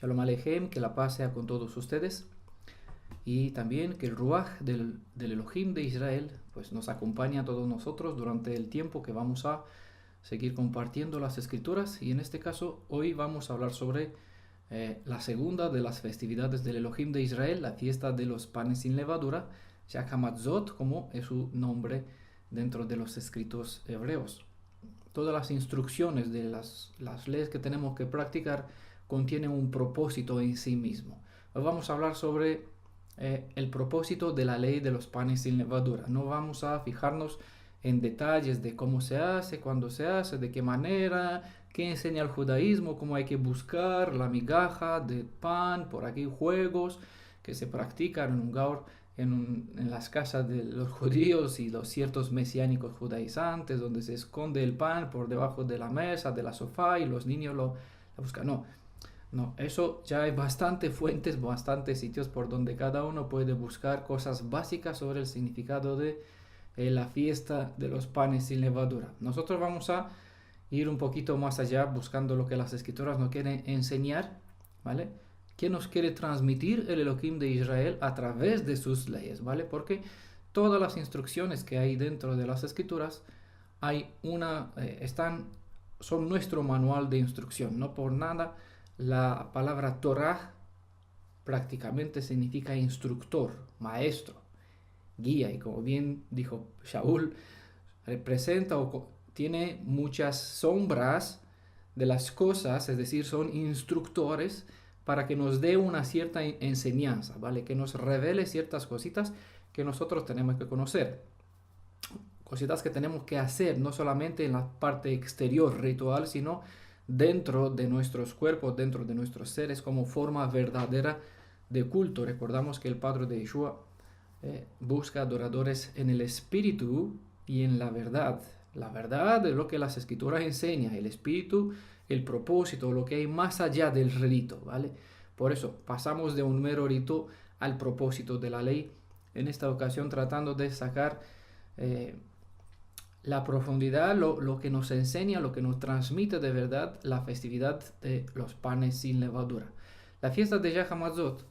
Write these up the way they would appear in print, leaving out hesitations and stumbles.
Shalom Aleichem, que la paz sea con todos ustedes y también que el Ruach del Elohim de Israel pues nos acompañe a todos nosotros durante el tiempo que vamos a seguir compartiendo las escrituras. Y en este caso hoy vamos a hablar sobre la segunda de las festividades del Elohim de Israel, la fiesta de los panes sin levadura, Shag HaMatzot, como es su nombre dentro de los escritos hebreos. Todas las instrucciones de las leyes que tenemos que practicar contienen un propósito en sí mismo. Hoy vamos a hablar sobre el propósito de la ley de los panes sin levadura. No vamos a fijarnos en detalles de cómo se hace, cuándo se hace, de qué manera, qué enseña el judaísmo, cómo hay que buscar la migaja de pan, por aquí juegos que se practican en un gaur, en las casas de los judíos y los ciertos mesiánicos judaizantes, donde se esconde el pan por debajo de la mesa, de la sofá, y los niños lo buscan. No, eso ya hay bastantes fuentes, bastantes sitios por donde cada uno puede buscar cosas básicas sobre el significado de la fiesta de los panes sin levadura. Nosotros vamos a ir un poquito más allá buscando lo que las escrituras nos quieren enseñar, ¿vale? ¿Qué nos quiere transmitir el Elohim de Israel a través de sus leyes, ¿vale? Porque todas las instrucciones que hay dentro de las escrituras son nuestro manual de instrucción. No por nada la palabra Torah prácticamente significa instructor, maestro, guía, y como bien dijo Shaul, representa o tiene muchas sombras de las cosas, es decir, son instructores para que nos dé una cierta enseñanza, ¿vale? Que nos revele ciertas cositas que nosotros tenemos que conocer, cositas que tenemos que hacer, no solamente en la parte exterior ritual, sino dentro de nuestros cuerpos, dentro de nuestros seres, como forma verdadera de culto. Recordamos que el Padre de Yeshua busca adoradores en el espíritu y en la verdad. La verdad es lo que las escrituras enseñan, el espíritu, el propósito, lo que hay más allá del rito, ¿vale? Por eso pasamos de un mero rito al propósito de la ley, en esta ocasión tratando de sacar la profundidad, lo que nos enseña, lo que nos transmite de verdad la festividad de los panes sin levadura. La fiesta de Shag HaMatzot,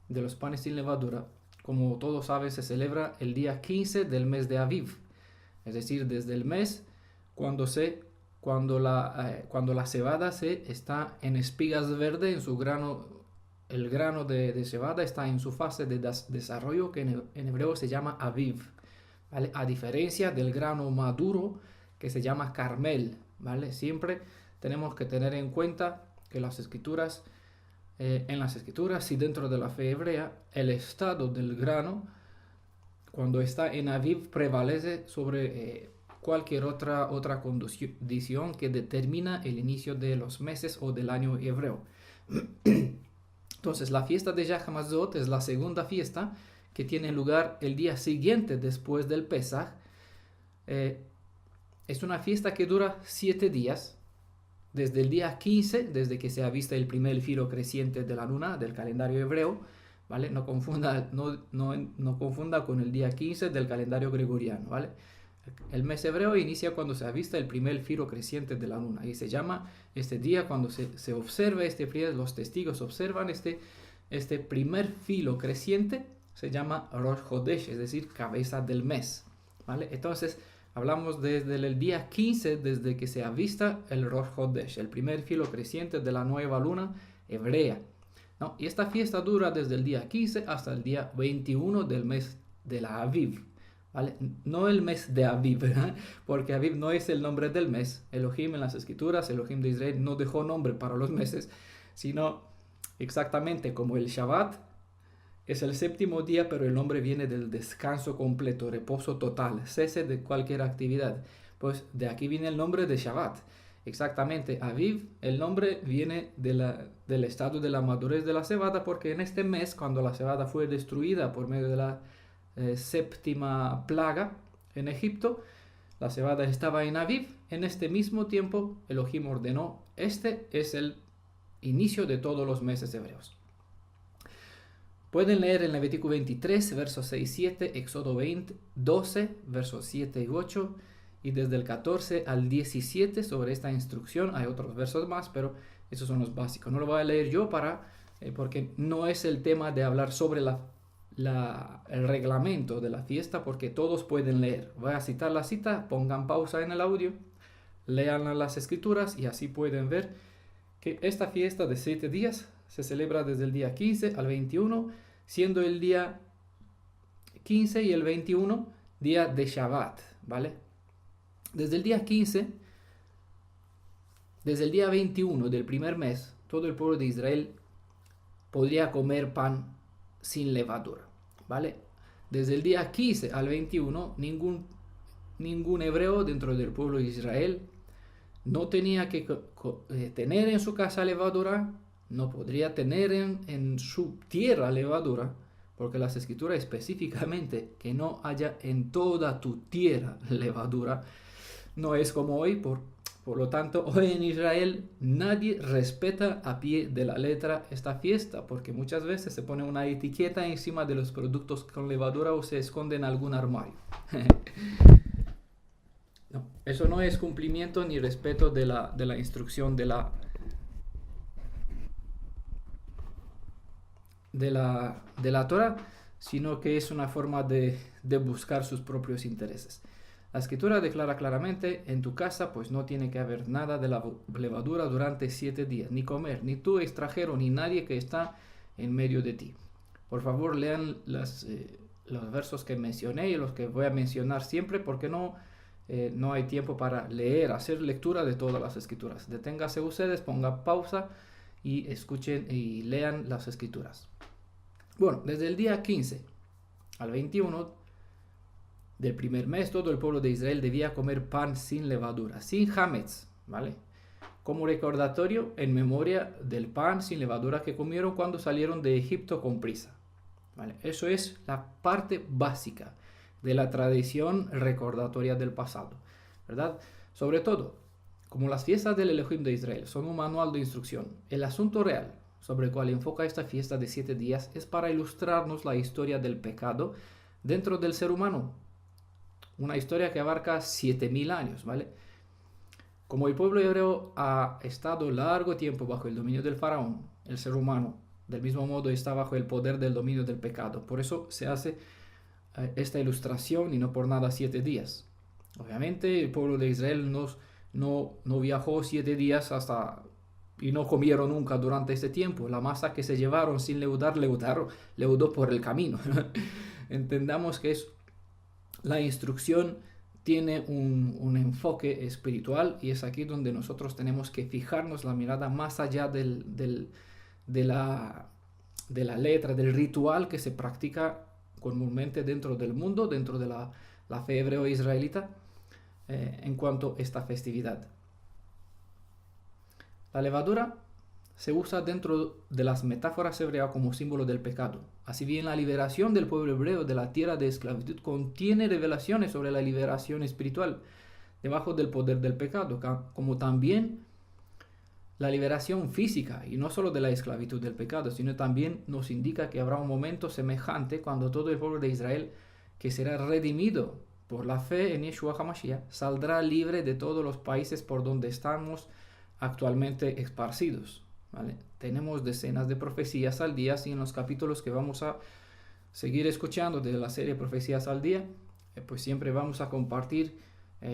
de los panes sin levadura, como todos saben, se celebra el día 15 del mes de Aviv, es decir, desde el mes cuando la cebada está en espigas verdes, en su grano, el grano de cebada está en su fase de desarrollo, que en hebreo se llama Aviv, ¿vale? A diferencia del grano maduro que se llama Carmel, ¿vale? Siempre tenemos que tener en cuenta que en las escrituras y dentro de la fe hebrea, el estado del grano cuando está en Aviv prevalece sobre cualquier otra condición que determina el inicio de los meses o del año hebreo. Entonces, la fiesta de Shag HaMatzot es la segunda fiesta que tiene lugar el día siguiente después del Pesaj. Es una fiesta que dura 7 días, desde el día 15, desde que se avista el primer filo creciente de la luna del calendario hebreo, ¿vale? No confunda con el día 15 del calendario gregoriano, ¿vale? El mes hebreo inicia cuando se avista el primer filo creciente de la luna, y se llama este día cuando se observa los testigos observan este primer filo creciente, se llama Rosh Chodesh, es decir, cabeza del mes, ¿vale? Entonces hablamos desde el día 15, desde que se avista el Rosh Chodesh, el primer filo creciente de la nueva luna hebrea, ¿no? Y esta fiesta dura desde el día 15 hasta el día 21 del mes de la Aviv, ¿vale? No el mes de Aviv, ¿eh? Porque Aviv no es el nombre del mes. Elohim en las escrituras, Elohim de Israel, no dejó nombre para los meses, sino exactamente como el Shabbat es el séptimo día, pero el nombre viene del descanso completo, reposo total, cese de cualquier actividad. Pues de aquí viene el nombre de Shabbat. Exactamente, Aviv, el nombre viene del estado de la madurez de la cebada, porque en este mes, cuando la cebada fue destruida por medio de la séptima plaga en Egipto, la cebada estaba en Aviv. En este mismo tiempo, Elohim ordenó, este es el inicio de todos los meses hebreos. Pueden leer en Levítico 23, versos 6 y 7, Éxodo 12, versos 7 y 8, y desde el 14 al 17 sobre esta instrucción. Hay otros versos más, pero Esos son los básicos. No lo voy a leer yo porque no es el tema de hablar sobre el reglamento de la fiesta, porque todos pueden leer. Voy a citar la cita, pongan pausa en el audio, lean las escrituras y así pueden ver que esta fiesta de 7 días se celebra desde el día 15 al 21, siendo el día 15 y el 21 día de Shabbat, ¿vale? Desde el día 15, desde el día 21 del primer mes, todo el pueblo de Israel podría comer pan sin levadura, ¿vale? Desde el día 15 al 21, ningún hebreo dentro del pueblo de Israel no tenía que tener en su casa levadura, no podría tener en su tierra levadura, porque las escrituras específicamente que no haya en toda tu tierra levadura, no es como hoy, por lo tanto, hoy en Israel nadie respeta a pie de la letra esta fiesta, porque muchas veces se pone una etiqueta encima de los productos con levadura o se esconde en algún armario. No, eso no es cumplimiento ni respeto de la instrucción de la Torah, sino que es una forma de buscar sus propios intereses. La escritura declara claramente, en tu casa pues no tiene que haber nada de la levadura durante 7 días, ni comer, ni tú extranjero, ni nadie que está en medio de ti. Por favor, lean los versos que mencioné y los que voy a mencionar siempre, porque no hay tiempo para leer, hacer lectura de todas las escrituras. Deténgase ustedes, pongan pausa y escuchen y lean las escrituras. Bueno, desde el día 15 al 21 del primer mes, todo el pueblo de Israel debía comer pan sin levadura, sin hametz, ¿vale? Como recordatorio en memoria del pan sin levadura que comieron cuando salieron de Egipto con prisa, ¿vale? Eso es la parte básica de la tradición recordatoria del pasado, ¿verdad? Sobre todo, como las fiestas del Elohim de Israel son un manual de instrucción, el asunto real sobre el cual enfoca esta fiesta de 7 días es para ilustrarnos la historia del pecado dentro del ser humano. Una historia que abarca 7000 años, ¿vale? Como el pueblo hebreo ha estado largo tiempo bajo el dominio del faraón, el ser humano, del mismo modo, está bajo el poder del dominio del pecado. Por eso se hace esta ilustración y no por nada 7 días. Obviamente el pueblo de Israel no viajó 7 días y no comieron nunca durante este tiempo. La masa que se llevaron sin leudó por el camino. Entendamos que la instrucción tiene un enfoque espiritual y es aquí donde nosotros tenemos que fijarnos la mirada más allá de la letra, del ritual que se practica comúnmente dentro del mundo, dentro de la fe hebreo-israelita, en cuanto a esta festividad. La levadura se usa dentro de las metáforas hebreas como símbolo del pecado. Así bien, la liberación del pueblo hebreo de la tierra de esclavitud contiene revelaciones sobre la liberación espiritual debajo del poder del pecado, como también la liberación física, y no solo de la esclavitud del pecado, sino también nos indica que habrá un momento semejante cuando todo el pueblo de Israel, que será redimido por la fe en Yeshua HaMashiach, saldrá libre de todos los países por donde estamos actualmente esparcidos, ¿vale? Tenemos decenas de profecías al día, y en los capítulos que vamos a seguir escuchando de la serie Profecías al Día, pues siempre vamos a compartir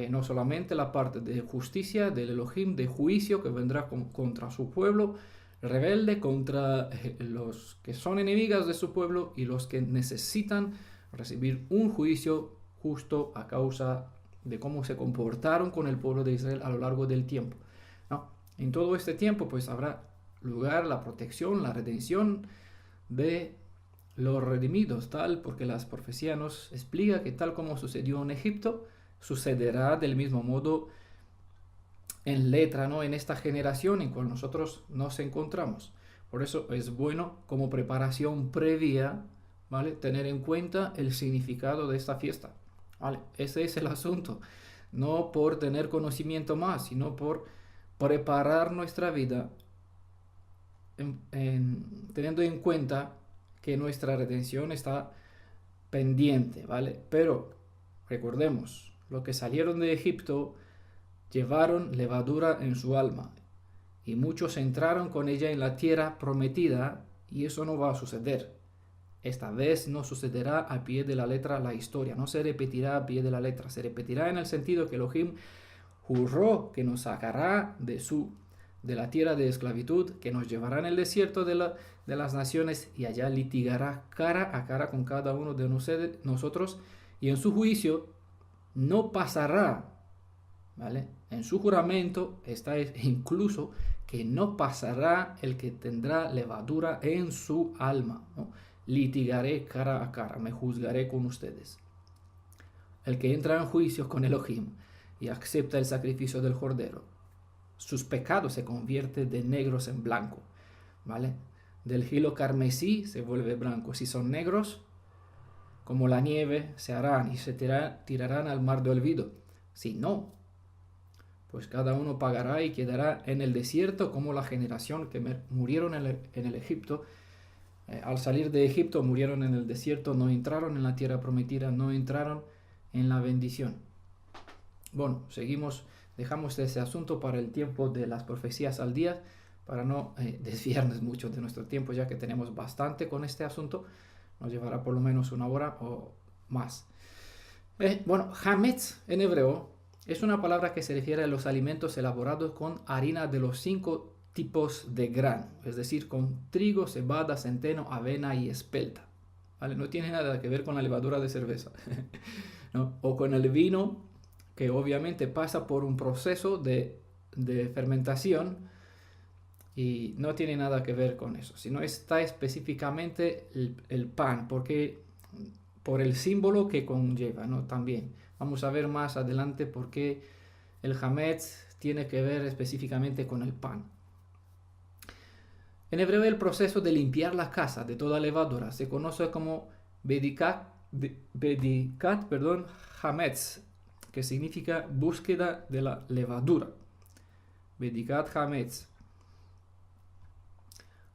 no solamente la parte de justicia del Elohim, de juicio que vendrá contra su pueblo rebelde, contra los que son enemigos de su pueblo y los que necesitan recibir un juicio justo a causa de cómo se comportaron con el pueblo de Israel a lo largo del tiempo, ¿no? En todo este tiempo pues habrá lugar la protección, la redención de los redimidos, porque las profecías nos explica que tal como sucedió en Egipto, sucederá del mismo modo en letra, ¿no? En esta generación en cual nosotros nos encontramos. Por eso es bueno como preparación previa, ¿vale?, tener en cuenta el significado de esta fiesta, ¿vale? Ese es el asunto. No por tener conocimiento más, sino por preparar nuestra vida teniendo en cuenta que nuestra redención está pendiente, ¿vale? Pero recordemos, los que salieron de Egipto llevaron levadura en su alma. y muchos entraron con ella en la tierra prometida, y eso no va a suceder. Esta vez no sucederá al pie de la letra la historia, no se repetirá al pie de la letra, se repetirá en el sentido que Elohim juró que nos sacará de la tierra de esclavitud, que nos llevará en el desierto de las naciones, y allá litigará cara a cara con cada uno de nosotros, y en su juicio no pasará, ¿vale? En su juramento está incluso que no pasará el que tendrá levadura en su alma, ¿no? Litigaré cara a cara, me juzgaré con ustedes. El que entra en juicio con Elohim y acepta el sacrificio del cordero, sus pecados se convierten de negros en blanco, ¿vale? Del hilo carmesí se vuelve blanco. Si son negros, como la nieve, se harán y se tirarán al mar de olvido. Si no, pues cada uno pagará y quedará en el desierto, como la generación que murieron en el Egipto. Al salir de Egipto murieron en el desierto, no entraron en la tierra prometida, no entraron en la bendición. Bueno, seguimos, dejamos ese asunto para el tiempo de las profecías al día, para no desviarnos mucho de nuestro tiempo, ya que tenemos bastante con este asunto. Nos llevará por lo menos una hora o más. Bueno, hametz en hebreo es una palabra que se refiere a los alimentos elaborados con harina de los 5 tipos de grano, es decir, con trigo, cebada, centeno, avena y espelta, ¿vale? No tiene nada que ver con la levadura de cerveza, ¿no? O con el vino, que obviamente pasa por un proceso de fermentación y no tiene nada que ver con eso, sino está específicamente el pan, porque por el símbolo que conlleva, ¿no? También vamos a ver más adelante por qué el hametz tiene que ver específicamente con el pan. En hebreo el proceso de limpiar la casa de toda levadura se conoce como bedikat hametz, que significa búsqueda de la levadura. Bedikat hametz.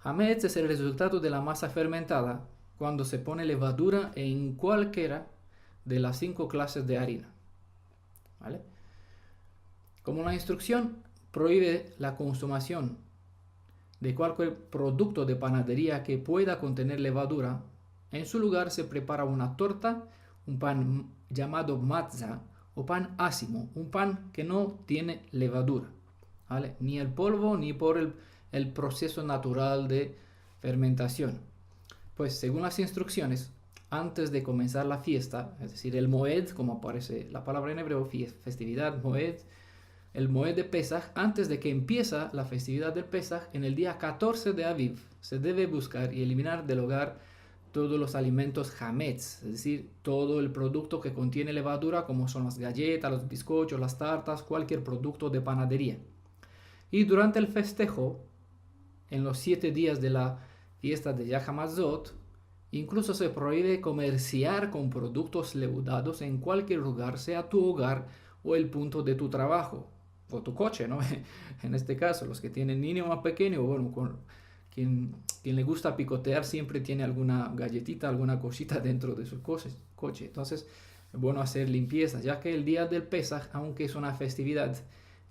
Hametz es el resultado de la masa fermentada cuando se pone levadura en cualquiera de las 5 clases de harina, ¿vale? Como la instrucción prohíbe la consumación de cualquier producto de panadería que pueda contener levadura, en su lugar se prepara una torta, un pan llamado matzah o pan ácimo, un pan que no tiene levadura, ¿vale? Ni el polvo ni por el proceso natural de fermentación. Pues según las instrucciones, antes de comenzar la fiesta, es decir, el moed, como aparece la palabra en hebreo, festividad, moed, el moed de Pesaj, antes de que empieza la festividad del Pesaj, en el día 14 de Aviv, se debe buscar y eliminar del hogar todos los alimentos hametz, es decir, todo el producto que contiene levadura, como son las galletas, los bizcochos, las tartas, cualquier producto de panadería. Y durante el festejo, en los 7 días de la fiesta de Yah HaMatzot, incluso se prohíbe comerciar con productos leudados en cualquier lugar, sea tu hogar o el punto de tu trabajo, o tu coche, ¿no? En este caso, los que tienen niño más pequeño, bueno, quien le gusta picotear siempre tiene alguna galletita, alguna cosita dentro de su coche. Entonces, es bueno hacer limpieza, ya que el día del Pesaj, aunque es una festividad,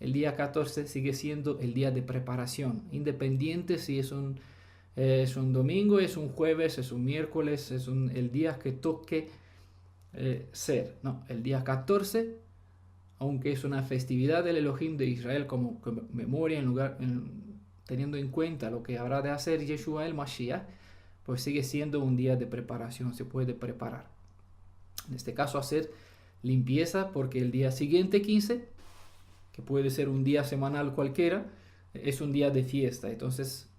el día 14 sigue siendo el día de preparación, independiente si es un domingo, es un jueves, es un miércoles, el día que toque ser, ¿no? El día 14, aunque es una festividad del Elohim de Israel como memoria teniendo en cuenta lo que habrá de hacer Yeshua el Mashiach, pues sigue siendo un día de preparación, se puede preparar. En este caso hacer limpieza, porque el día siguiente 15, que puede ser un día semanal cualquiera, es un día de fiesta. Entonces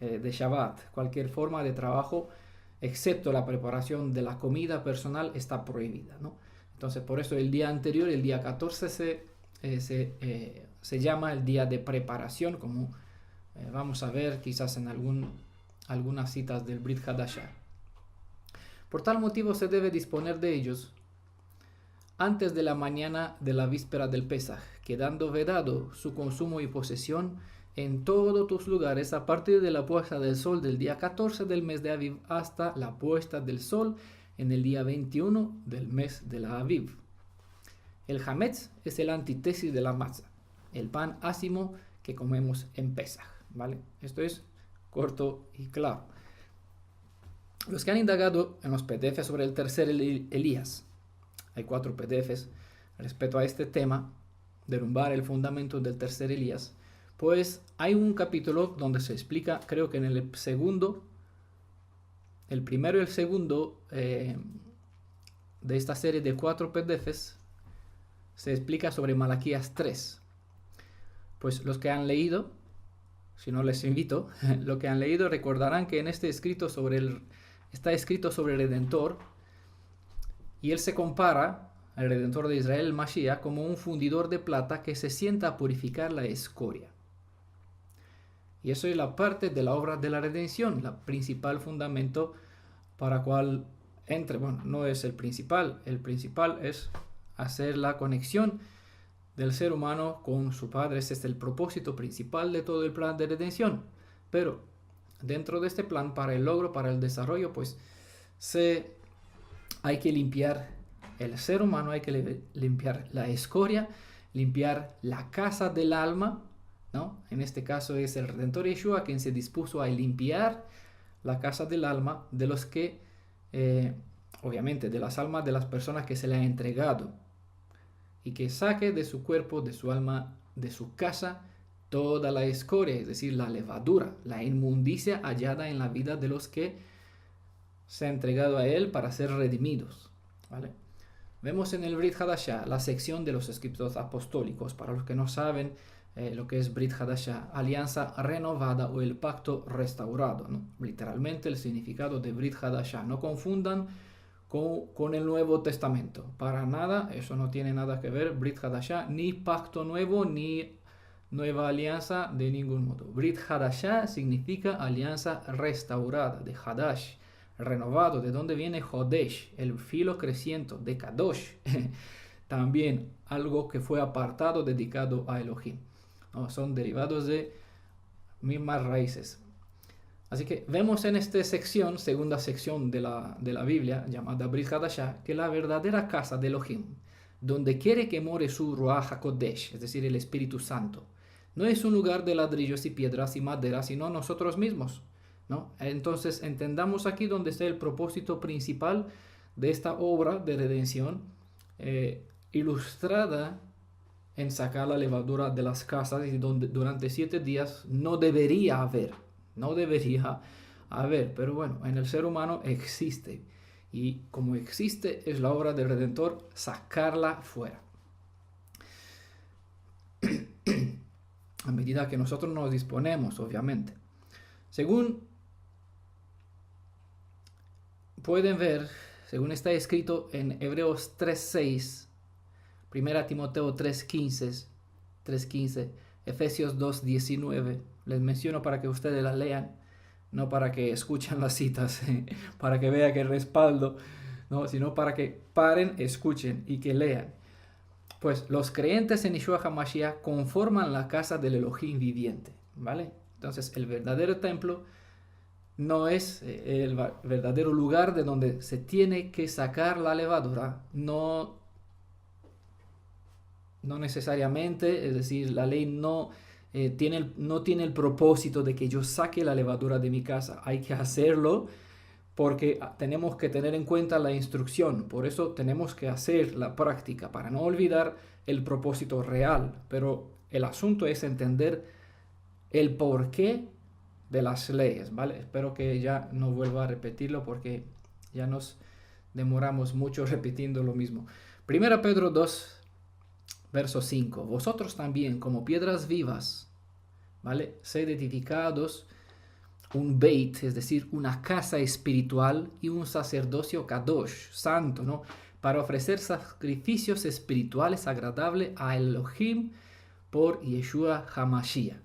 de Shabbat, cualquier forma de trabajo, excepto la preparación de la comida personal, está prohibida, ¿no? Entonces por eso el día anterior, el día 14, se llama el día de preparación, como vamos a ver quizás en algunas citas del Brit Hadashah. Por tal motivo se debe disponer de ellos antes de la mañana de la víspera del Pesaj, quedando vedado su consumo y posesión en todos tus lugares a partir de la puesta del sol del día 14 del mes de Aviv hasta la puesta del sol en el día 21 del mes de la Aviv. El hametz es el antítesis de la matzah, el pan ácimo que comemos en Pesaj, ¿vale? Esto es corto y claro. Los que han indagado en los PDFs sobre el tercer Elías, hay 4 PDFs respecto a este tema, derrumbar el fundamento del tercer Elías, pues hay un capítulo donde se explica, creo que en el segundo, el primero y el segundo de esta serie de 4 PDFs, se explica sobre Malaquías 3. Pues los que han leído, si no les invito, los que han leído recordarán que en este está escrito sobre el Redentor, y él se compara al Redentor de Israel, el Mashiach, como un fundidor de plata que se sienta a purificar la escoria. Y eso es la parte de la obra de la redención, el principal fundamento para cual bueno, no es el principal es hacer la conexión del ser humano con su Padre. Ese es el propósito principal de todo el plan de redención. Pero dentro de este plan, para el logro, para el desarrollo, pues hay que limpiar el ser humano, hay que limpiar la escoria, limpiar la casa del alma, ¿no? En este caso es el Redentor Yeshua quien se dispuso a limpiar la casa del alma de los que, obviamente, de las almas de las personas que se le ha entregado, y que saque de su cuerpo, de su alma, de su casa, toda la escoria, es decir, la levadura, la inmundicia hallada en la vida de los que se ha entregado a él para ser redimidos, ¿vale? Vemos en el Brit Hadashah la sección de los escritos apostólicos. Para los que no saben lo que es Brit Hadashah, alianza renovada o el pacto restaurado, ¿no? Literalmente el significado de Brit Hadashah. No confundan con el Nuevo Testamento. Para nada, eso no tiene nada que ver. Brit Hadashah, ni pacto nuevo, ni nueva alianza de ningún modo. Brit Hadashah significa alianza restaurada, de Hadash, renovado, de donde viene Hodesh, el filo creciente, de Kadosh, también algo que fue apartado, dedicado a Elohim, ¿no? Son derivados de mismas raíces. Así que vemos en esta sección, segunda sección de la Biblia, llamada Brit Hadashah, que la verdadera casa de Elohim, donde quiere que more su Ruach HaKodesh, es decir, el Espíritu Santo, no es un lugar de ladrillos y piedras y madera, sino nosotros mismos, ¿no? Entonces entendamos aquí donde está el propósito principal de esta obra de redención, ilustrada en sacar la levadura de las casas, y donde durante 7 días no debería haber, pero bueno, en el ser humano existe, y como existe es la obra del Redentor sacarla fuera. A medida que nosotros nos disponemos, obviamente. Según pueden ver, según está escrito en Hebreos 3:6, 1 Timoteo 3:15, Efesios 2:19, les menciono para que ustedes las lean, no para que escuchen las citas, para que vean que respaldo, no, sino para que paren, escuchen y que lean. Pues los creyentes en Yeshua HaMashiach conforman la casa del Elohim viviente, ¿vale? Entonces el verdadero templo no es el verdadero lugar de donde se tiene que sacar la levadura, no necesariamente, es decir, la ley no tiene el propósito de que yo saque la levadura de mi casa. Hay que hacerlo porque tenemos que tener en cuenta la instrucción, por eso tenemos que hacer la práctica para no olvidar el propósito real, pero el asunto es entender el porqué de las leyes, ¿vale? Espero que ya no vuelva a repetirlo porque ya nos demoramos mucho repitiendo lo mismo. 1 Pedro 2, verso 5. Vosotros también, como piedras vivas, ¿vale? Sed edificados un beit, es decir, una casa espiritual, y un sacerdocio kadosh, santo, ¿no? Para ofrecer sacrificios espirituales agradables a Elohim por Yeshua HaMashiach,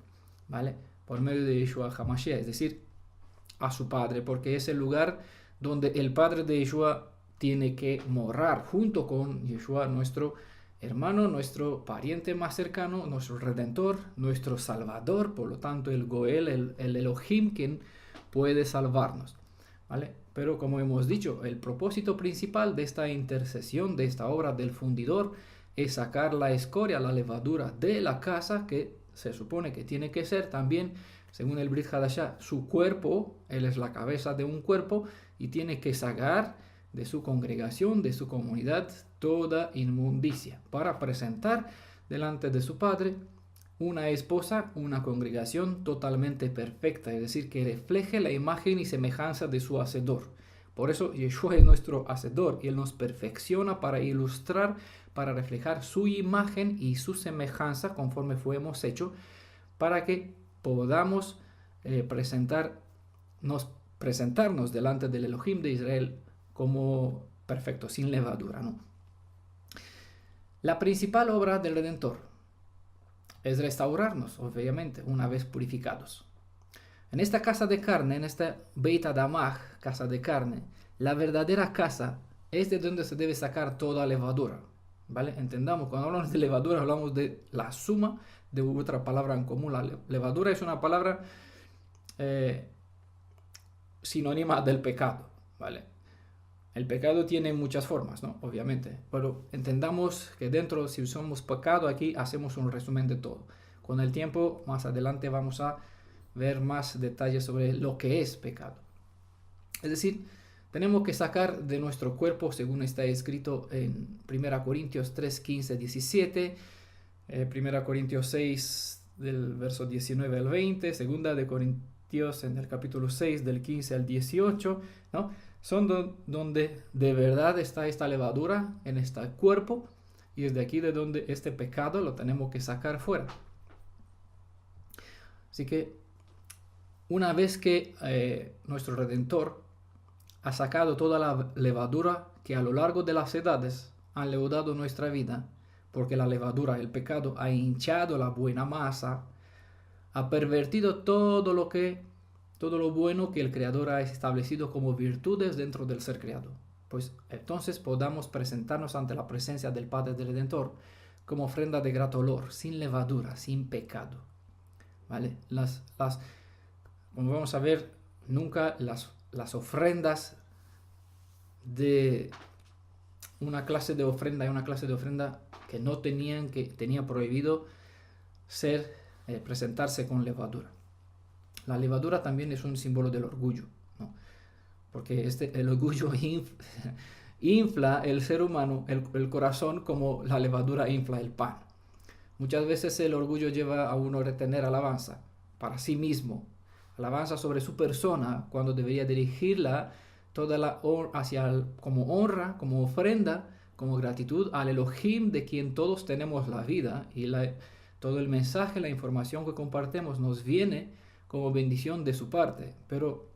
¿vale? Por medio de Yeshua HaMashiach, es decir, a su Padre, porque es el lugar donde el Padre de Yeshua tiene que morar junto con Yeshua, nuestro hermano, nuestro pariente más cercano, nuestro Redentor, nuestro Salvador, por lo tanto el Goel, el Elohim, quien puede salvarnos, ¿vale? Pero como hemos dicho, el propósito principal de esta intercesión, de esta obra del fundidor, es sacar la escoria, la levadura de la casa, que se supone que tiene que ser también, según el Brit Hadashah, su cuerpo, él es la cabeza de un cuerpo y tiene que sacar de su congregación, de su comunidad, toda inmundicia para presentar delante de su Padre una esposa, una congregación totalmente perfecta, es decir, que refleje la imagen y semejanza de su Hacedor. Por eso Yeshua es nuestro Hacedor y Él nos perfecciona para ilustrar, para reflejar su imagen y su semejanza conforme fuimos hechos, para que podamos presentarnos delante del Elohim de Israel como perfecto, sin levadura, ¿no? La principal obra del Redentor es restaurarnos, obviamente, una vez purificados. En esta casa de carne, en esta Beit Adamah, casa de carne, la verdadera casa es de donde se debe sacar toda levadura, ¿vale? Entendamos, cuando hablamos de levadura hablamos de la suma de otra palabra en común. La levadura es una palabra sinónima del pecado, ¿vale? El pecado tiene muchas formas, ¿no? Obviamente, pero entendamos que dentro, si usamos pecado, aquí hacemos un resumen de todo. Con el tiempo, más adelante vamos a ver más detalles sobre lo que es pecado. Es decir, tenemos que sacar de nuestro cuerpo, según está escrito en 1 Corintios 3, 15, 17, 1 Corintios 6, del verso 19 al 20, 2 de Corintios en el capítulo 6, del 15 al 18, ¿no? Son donde de verdad está esta levadura en este cuerpo, y es de aquí de donde este pecado lo tenemos que sacar fuera. Así que una vez que nuestro Redentor ha sacado toda la levadura que a lo largo de las edades han leudado nuestra vida, porque la levadura, el pecado, ha hinchado la buena masa, ha pervertido todo lo bueno que el Creador ha establecido como virtudes dentro del ser creado. Pues entonces podamos presentarnos ante la presencia del Padre del Redentor como ofrenda de grato olor, sin levadura, sin pecado, ¿vale? Como vamos a ver, nunca las ofrendas de una clase de ofrenda y una clase de ofrenda que tenía prohibido presentarse con levadura. La levadura también es un símbolo del orgullo, ¿no? Porque el orgullo infla el ser humano, el corazón, como la levadura infla el pan. Muchas veces el orgullo lleva a uno a retener alabanza para sí mismo, alabanza sobre su persona, cuando debería dirigirla toda como honra, como ofrenda, como gratitud al Elohim de quien todos tenemos la vida, y todo el mensaje, la información que compartimos nos viene como bendición de su parte. Pero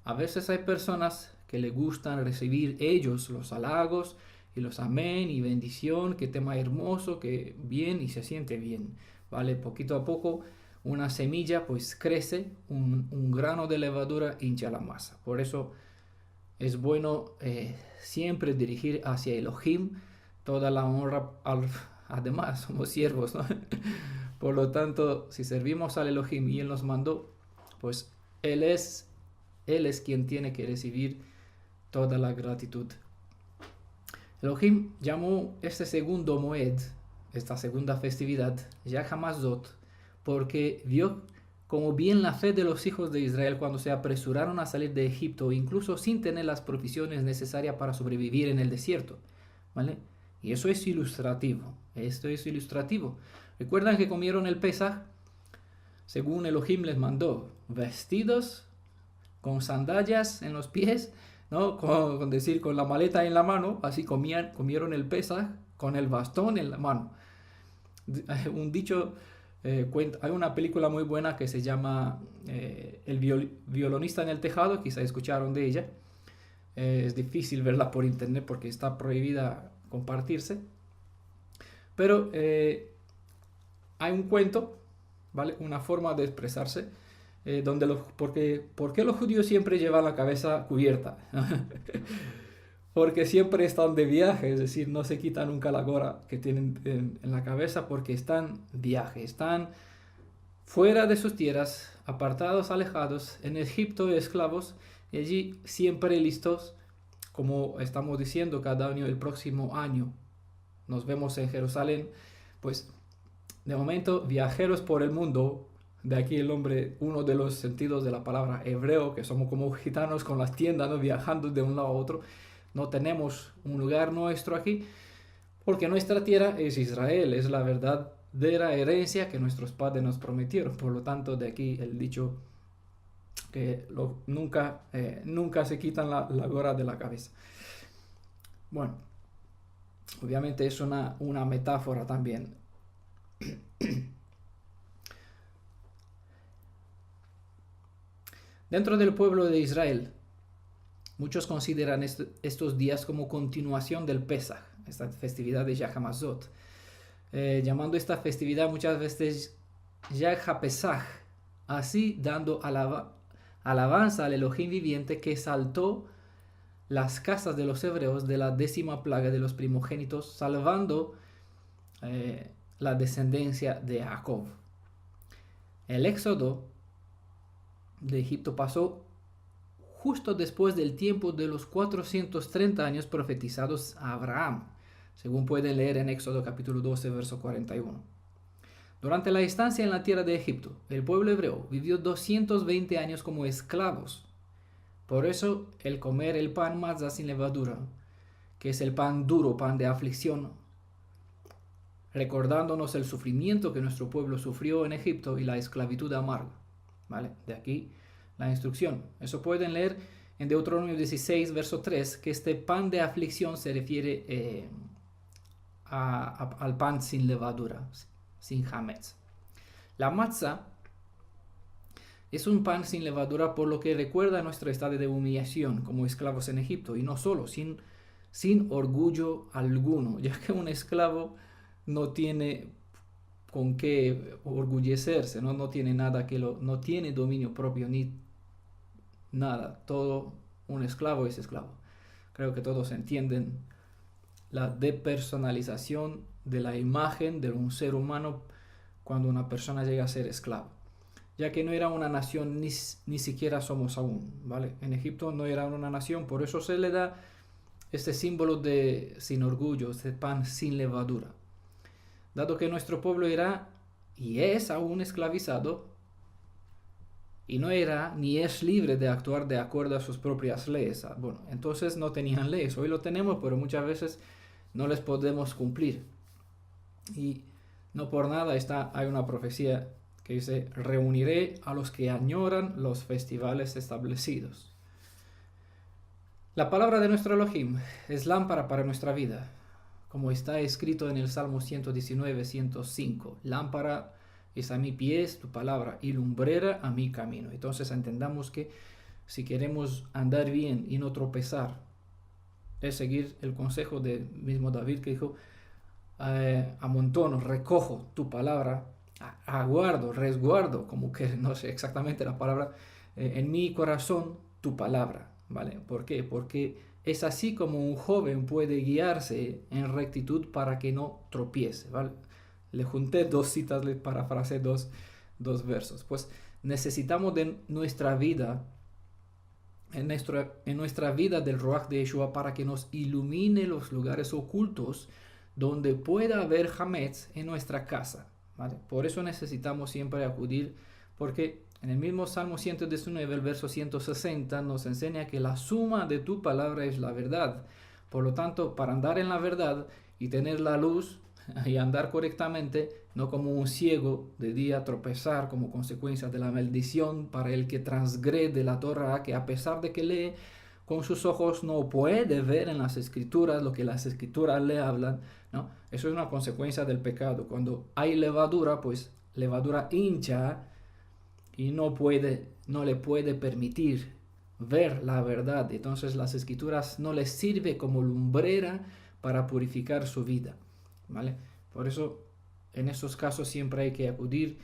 a veces hay personas que le gustan recibir ellos los halagos y los amén y bendición, que tema hermoso, que bien, y se siente bien, ¿vale? Poquito a poco una semilla pues crece, un grano de levadura hincha la masa. Por eso es bueno siempre dirigir hacia Elohim toda la honra. Además somos siervos, ¿no? Por lo tanto, si servimos al Elohim y Él nos mandó, pues Él es quien tiene que recibir toda la gratitud. Elohim llamó este segundo Moed, esta segunda festividad, Yah HaMazot, porque vio como bien la fe de los hijos de Israel cuando se apresuraron a salir de Egipto, incluso sin tener las provisiones necesarias para sobrevivir en el desierto, ¿vale? Y eso es ilustrativo. Esto es ilustrativo. ¿Recuerdan que comieron el Pesaj? Según Elohim les mandó, vestidos con sandalias en los pies, ¿no? Con la maleta en la mano, así comieron el Pesaj con el bastón en la mano. Un dicho, hay una película muy buena que se llama El violonista en el tejado, quizá escucharon de ella. Es difícil verla por internet porque está prohibida compartirse. Pero hay un cuento, ¿vale? Una forma de expresarse, ¿por qué los judíos siempre llevan la cabeza cubierta? Porque siempre están de viaje, es decir, no se quitan nunca la gorra que tienen en la cabeza, porque están de viaje, están fuera de sus tierras, apartados, alejados, en Egipto esclavos, y allí siempre listos, como estamos diciendo cada año, el próximo año nos vemos en Jerusalén, pues De momento, viajeros por el mundo, de aquí el nombre, uno de los sentidos de la palabra hebreo, que somos como gitanos con las tiendas, ¿no? Viajando de un lado a otro. No tenemos un lugar nuestro aquí, porque nuestra tierra es Israel, es la verdadera herencia que nuestros padres nos prometieron. Por lo tanto, de aquí el dicho que nunca se quitan la gorra de la cabeza. Bueno, obviamente es una metáfora también. Dentro del pueblo de Israel, muchos consideran estos días como continuación del Pesaj, esta festividad de Yag HaMazot, llamando esta festividad muchas veces Yag HaPesach, así dando alabanza al Elohim viviente que saltó las casas de los hebreos de la 10ª plaga de los primogénitos, salvando la descendencia de Jacob. El éxodo de Egipto pasó justo después del tiempo de los 430 años profetizados a Abraham, según pueden leer en Éxodo capítulo 12, verso 41. Durante la estancia en la tierra de Egipto, el pueblo hebreo vivió 220 años como esclavos. Por eso, el comer el pan matzah sin levadura, que es el pan duro, pan de aflicción, recordándonos el sufrimiento que nuestro pueblo sufrió en Egipto y la esclavitud amarga. ¿Vale? De aquí la instrucción. Eso pueden leer en Deuteronomio 16, verso 3, que este pan de aflicción se refiere al pan sin levadura, sin hametz. La matzah es un pan sin levadura, por lo que recuerda nuestro estado de humillación como esclavos en Egipto, y no solo, sin orgullo alguno, ya que un esclavo no tiene con qué orgullecerse, no tiene nada no tiene dominio propio ni nada. Todo un esclavo es esclavo. Creo que todos entienden la depersonalización de la imagen de un ser humano cuando una persona llega a ser esclavo, ya que no era una nación, ni siquiera somos aún, ¿vale? En Egipto no era una nación, por eso se le da este símbolo de sin orgullo, este pan sin levadura. Dado que nuestro pueblo era y es aún esclavizado, y no era ni es libre de actuar de acuerdo a sus propias leyes. Bueno, entonces no tenían leyes. Hoy lo tenemos, pero muchas veces no les podemos cumplir. Y no por nada hay una profecía que dice: reuniré a los que añoran los festivales establecidos. La palabra de nuestro Elohim es lámpara para nuestra vida, como está escrito en el Salmo 119, 105. Lámpara es a mi pies tu palabra y lumbrera a mi camino. Entonces entendamos que si queremos andar bien y no tropezar, es seguir el consejo del mismo David, que dijo: amontono, recojo tu palabra, aguardo, resguardo, como que no sé exactamente la palabra, en mi corazón tu palabra, ¿vale? ¿Por qué? Porque es así como un joven puede guiarse en rectitud para que no tropiece, ¿vale? Le junté dos citas, le parafraseé dos versos. Pues necesitamos de nuestra vida, en nuestra vida del Ruach de Yeshua, para que nos ilumine los lugares ocultos donde pueda haber hametz en nuestra casa, ¿vale? Por eso necesitamos siempre acudir, porque en el mismo Salmo 119, el verso 160, nos enseña que la suma de tu palabra es la verdad. Por lo tanto, para andar en la verdad y tener la luz y andar correctamente, no como un ciego de día tropezar como consecuencia de la maldición para el que transgrede la Torah, que a pesar de que lee con sus ojos no puede ver en las escrituras lo que las escrituras le hablan, ¿no? Eso es una consecuencia del pecado. Cuando hay levadura, pues levadura hincha y no le puede permitir ver la verdad. Entonces las escrituras no les sirve como lumbrera para purificar su vida, ¿vale? Por eso en estos casos siempre hay que acudir.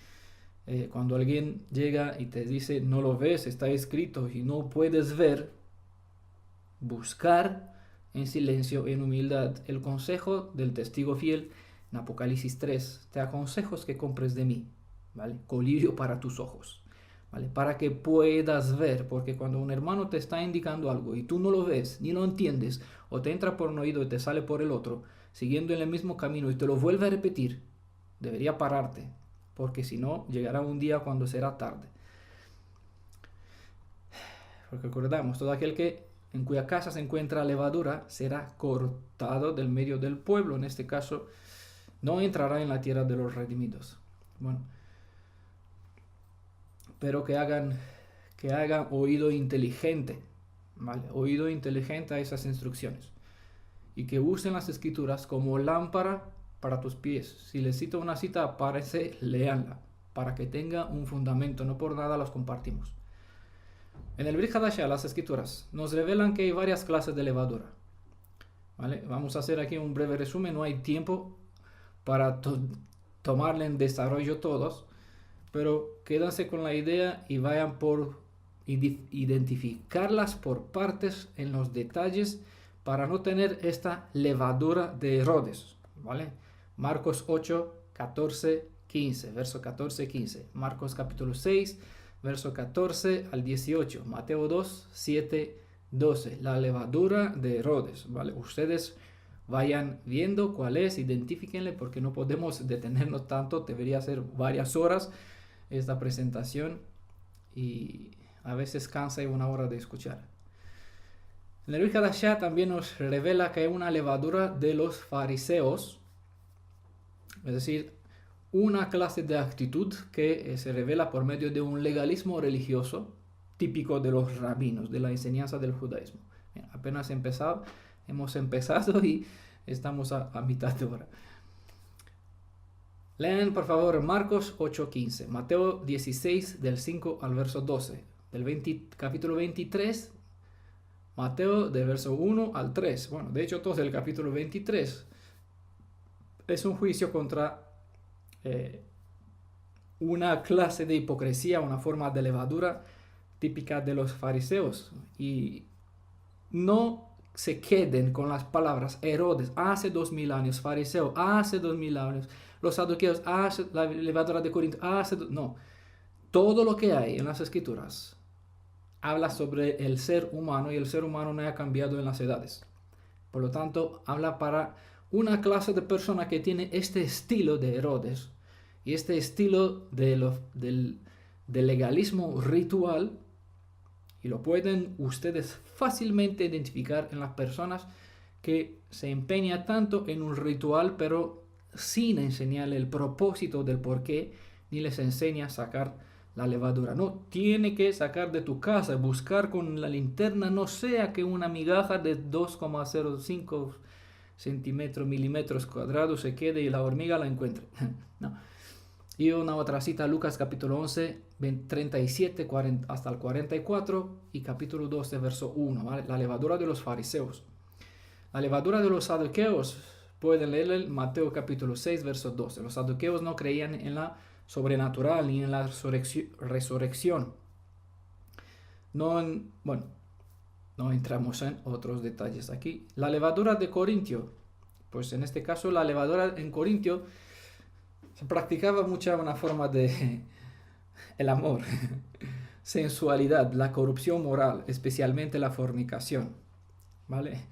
Cuando alguien llega y te dice no lo ves, está escrito y no puedes ver, buscar en silencio, en humildad, el consejo del testigo fiel en Apocalipsis 3. Te aconsejo que compres de mí, ¿vale? Colirio para tus ojos, ¿vale? Para que puedas ver, porque cuando un hermano te está indicando algo y tú no lo ves, ni lo entiendes, o te entra por un oído y te sale por el otro, siguiendo en el mismo camino y te lo vuelve a repetir, debería pararte, porque si no, llegará un día cuando será tarde. Porque recordamos, todo aquel en cuya casa se encuentra levadura será cortado del medio del pueblo. En este caso, no entrará en la tierra de los redimidos. Bueno, pero que hagan oído inteligente, ¿vale? Oído inteligente a esas instrucciones. Y que usen las escrituras como lámpara para tus pies. Si les cito una cita, aparece, léanla, para que tenga un fundamento. No por nada las compartimos. En el Brit Hadashah, las escrituras nos revelan que hay varias clases de levadura, ¿vale? Vamos a hacer aquí un breve resumen. No hay tiempo para tomarle en desarrollo todos, pero quédense con la idea y vayan por identificarlas por partes en los detalles para no tener esta levadura de Herodes, ¿vale? Marcos 8, 14, 15, verso 14, 15. Marcos capítulo 6, verso 14 al 18. Mateo 2, 7, 12. La levadura de Herodes, ¿vale? Ustedes vayan viendo cuál es, identifíquenle, porque no podemos detenernos tanto. Debería ser varias horas esta presentación y a veces cansa y una hora de escuchar. En el Brit Hadashah también nos revela que hay una levadura de los fariseos, es decir, una clase de actitud que se revela por medio de un legalismo religioso típico de los rabinos, de la enseñanza del judaísmo. Apenas hemos empezado y estamos a mitad de hora. Lean por favor Marcos 8:15, Mateo 16 del 5 al verso 12, capítulo 23, Mateo del verso 1 al 3. Bueno, de hecho todo el capítulo 23 es un juicio contra una clase de hipocresía, una forma de levadura típica de los fariseos. Y no se queden con las palabras Herodes, hace 2000 años, fariseo, hace 2000 años, los saduceos, hace la levadura de Corinto, no. Todo lo que hay en las escrituras habla sobre el ser humano y el ser humano no ha cambiado en las edades. Por lo tanto, habla para una clase de persona que tiene este estilo de Herodes y este estilo del legalismo ritual, y lo pueden ustedes fácilmente identificar en las personas que se empeñan tanto en un ritual pero sin enseñarle el propósito del por qué, ni les enseña a sacar la levadura. No, tiene que sacar de tu casa, buscar con la linterna, no sea que una migaja de 2,05 milímetros cuadrados se quede y la hormiga la encuentre. No. Y una otra cita, Lucas capítulo 11, 37 hasta el 44 y capítulo 12, verso 1, ¿vale? La levadura de los fariseos. La levadura de los saduceos, pueden leer el Mateo capítulo 6, verso 12. Los saduceos no creían en la sobrenatural ni en la resurrección. No entramos en otros detalles aquí. La levadura de Corintio, pues en este caso la levadura en Corintio se practicaba una forma de el amor, sensualidad, la corrupción moral, especialmente la fornicación, ¿vale?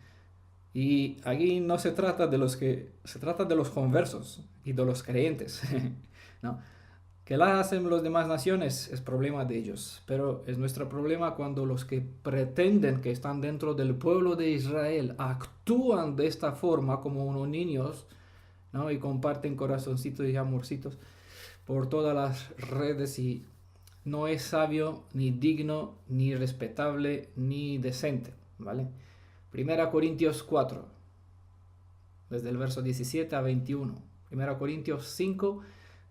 Y aquí no se trata se trata de los conversos y de los creyentes, ¿no? Que la hacen las demás naciones es problema de ellos, pero es nuestro problema cuando los que pretenden que están dentro del pueblo de Israel actúan de esta forma como unos niños, ¿no? Y comparten corazoncitos y amorcitos por todas las redes y no es sabio, ni digno, ni respetable, ni decente, ¿vale? Primera Corintios 4, desde el verso 17 a 21. Primera Corintios 5,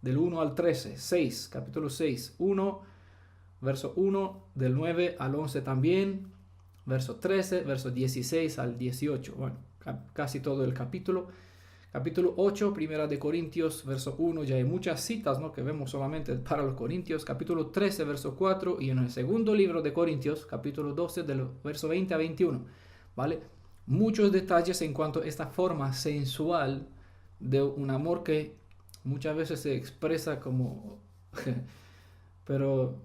del 1 al 13. 6, capítulo 6, 1, verso 1, del 9 al 11 también. Verso 13, verso 16 al 18. Bueno, casi todo el capítulo. Capítulo 8, Primera de Corintios, verso 1, ya hay muchas citas, ¿no?, que vemos solamente para los Corintios. Capítulo 13, verso 4, y en el segundo libro de Corintios, capítulo 12, del verso 20 a 21, ¿vale? Muchos detalles en cuanto a esta forma sensual de un amor que muchas veces se expresa como... pero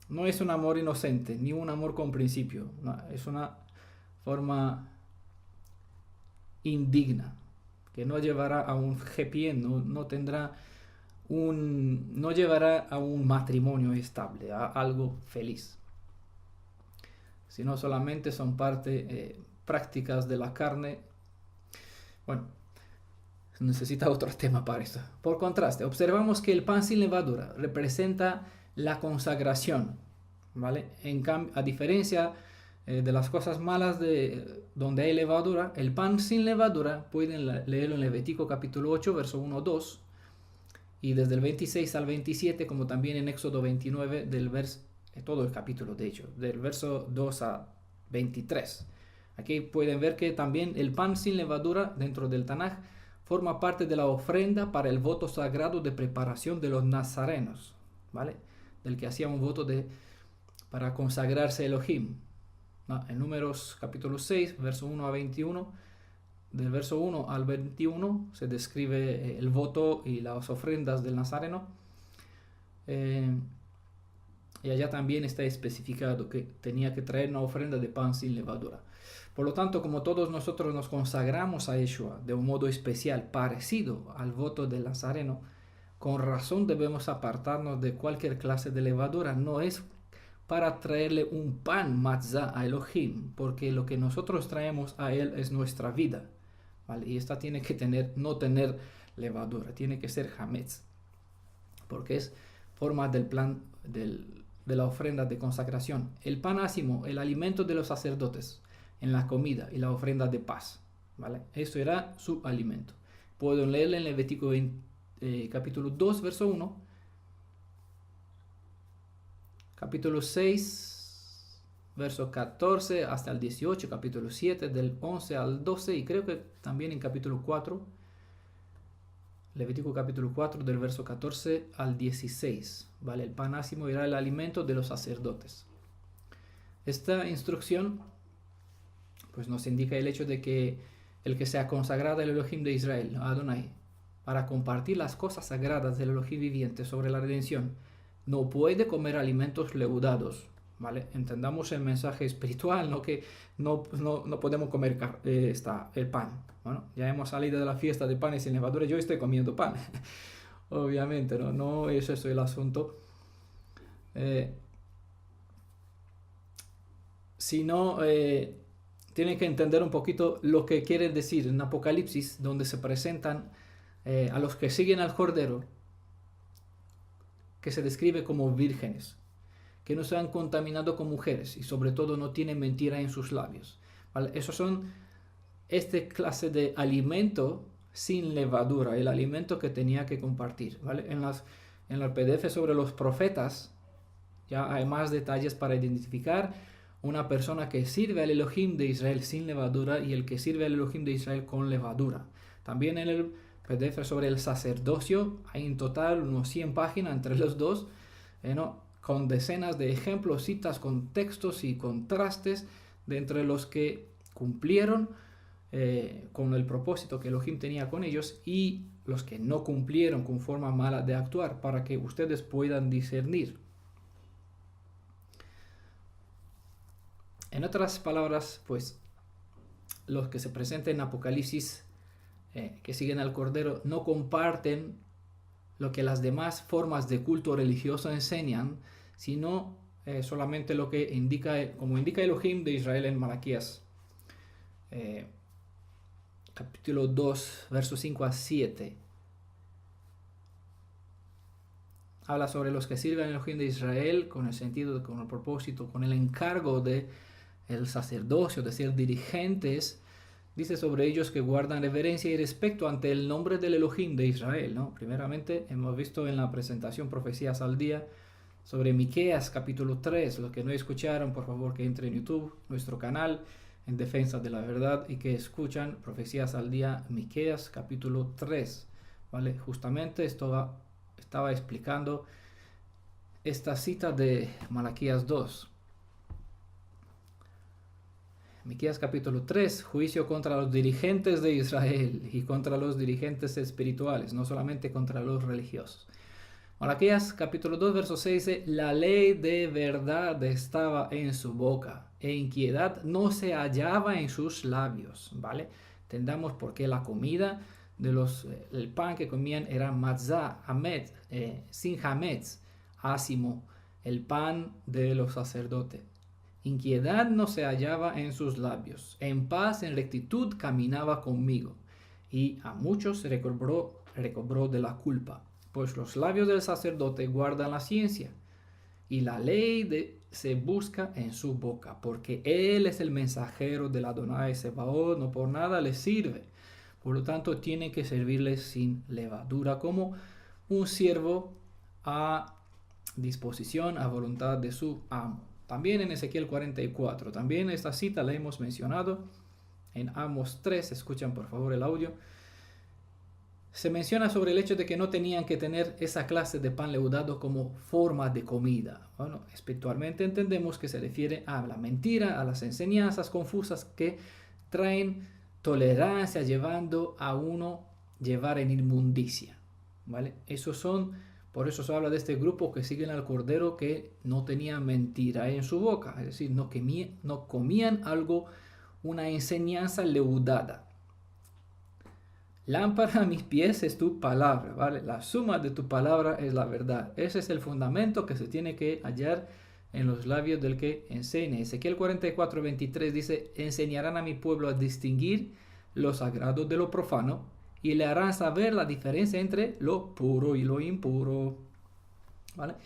no es un amor inocente, ni un amor con principio, no, es una forma indigna, que no llevará a un happy end, no tendrá no llevará a un matrimonio estable, a algo feliz, sino solamente son prácticas de la carne. Bueno, necesita otro tema para esto. Por contraste, observamos que el pan sin levadura representa la consagración, ¿vale? A diferencia de las cosas malas donde hay levadura, el pan sin levadura, pueden leerlo en Levítico capítulo 8, verso 1-2, y desde el 26 al 27, como también en Éxodo 29, todo el capítulo de hecho, del verso 2 a 23. Aquí pueden ver que también el pan sin levadura dentro del Tanaj forma parte de la ofrenda para el voto sagrado de preparación de los nazarenos, ¿vale? Del que hacía un voto para consagrarse a Elohim. En Números capítulo 6, verso 1 a 21, del verso 1 al 21 se describe el voto y las ofrendas del nazareno. Y allá también está especificado que tenía que traer una ofrenda de pan sin levadura. Por lo tanto, como todos nosotros nos consagramos a Yeshua de un modo especial, parecido al voto del nazareno, con razón debemos apartarnos de cualquier clase de levadura. No es para traerle un pan matzah a Elohim, porque lo que nosotros traemos a él es nuestra vida, ¿vale? Y esta tiene que no tener levadura, tiene que ser hametz, porque es forma del plan de la ofrenda de consagración. El pan ácimo, el alimento de los sacerdotes en la comida y la ofrenda de paz, ¿vale? Eso era su alimento. Pueden leerle en Levítico capítulo 2, verso 1, capítulo 6, verso 14 hasta el 18, capítulo 7, del 11 al 12, y creo que también en capítulo 4, Levítico capítulo 4, del verso 14 al 16, ¿vale? El pan ácimo era el alimento de los sacerdotes. Esta instrucción pues nos indica el hecho de que el que sea consagrado al Elohim de Israel, Adonai, para compartir las cosas sagradas del Elohim viviente sobre la redención, no puede comer alimentos leudados, ¿vale? Entendamos el mensaje espiritual, no que no podemos comer el pan. Bueno, ya hemos salido de la fiesta de panes sin levadura, yo estoy comiendo pan. Obviamente, no eso es el asunto. Sino tienen que entender un poquito lo que quiere decir en Apocalipsis, donde se presentan a los que siguen al Cordero, que se describe como vírgenes, que no se han contaminado con mujeres y sobre todo no tienen mentira en sus labios, ¿vale? Esos son clase de alimento sin levadura, el alimento que tenía que compartir, ¿vale? En el PDF sobre los profetas ya hay más detalles para identificar una persona que sirve al Elohim de Israel sin levadura y el que sirve al Elohim de Israel con levadura. También en el PDF sobre el sacerdocio hay en total unos 100 páginas entre los dos, con decenas de ejemplos, citas, contextos y contrastes de entre los que cumplieron con el propósito que Elohim tenía con ellos y los que no cumplieron con forma mala de actuar, para que ustedes puedan discernir. En otras palabras, pues los que se presentan en Apocalipsis, que siguen al Cordero, no comparten lo que las demás formas de culto religioso enseñan, sino solamente lo que como indica Elohim de Israel en Malaquías, capítulo 2, versos 5 a 7. Habla sobre los que sirven al Elohim de Israel con el sentido, con el propósito, con el encargo de el sacerdocio, de ser dirigentes. Dice sobre ellos que guardan reverencia y respeto ante el nombre del Elohim de Israel, ¿no? Primeramente, hemos visto en la presentación Profecías al Día sobre Miqueas capítulo 3. Los que no escucharon, por favor que entren en YouTube, nuestro canal en defensa de la verdad, y que escuchan Profecías al Día, Miqueas capítulo 3, ¿vale? Justamente estaba explicando esta cita de Malaquías 2. Miqueas capítulo 3, juicio contra los dirigentes de Israel y contra los dirigentes espirituales, no solamente contra los religiosos. Malaquías capítulo 2, verso 6 dice: la ley de verdad estaba en su boca, e inquietud no se hallaba en sus labios, ¿vale? Entendamos por qué la comida el pan que comían era matzah, hametz, sin hametz, ácimo, el pan de los sacerdotes. Inquietud no se hallaba en sus labios, en paz, en rectitud caminaba conmigo, y a muchos recobró de la culpa, pues los labios del sacerdote guardan la ciencia, y la ley se busca en su boca, porque él es el mensajero del Adonai Sebaot, no por nada le sirve. Por lo tanto, tiene que servirles sin levadura, como un siervo a disposición, a voluntad de su amo. También en Ezequiel 44, también esta cita la hemos mencionado en Amos 3, escuchan por favor el audio. Se menciona sobre el hecho de que no tenían que tener esa clase de pan leudado como forma de comida. Bueno, espiritualmente entendemos que se refiere a la mentira, a las enseñanzas confusas que traen tolerancia, llevando a uno llevar en inmundicia, ¿vale? Por eso se habla de este grupo que siguen al Cordero, que no tenían mentira en su boca, es decir, no comían algo, una enseñanza leudada. Lámpara a mis pies es tu palabra, ¿vale? La suma de tu palabra es la verdad. Ese es el fundamento que se tiene que hallar en los labios del que enseña. Ezequiel 44:23 dice: enseñarán a mi pueblo a distinguir lo sagrado de lo profano y le harán saber la diferencia entre lo puro y lo impuro, ¿vale?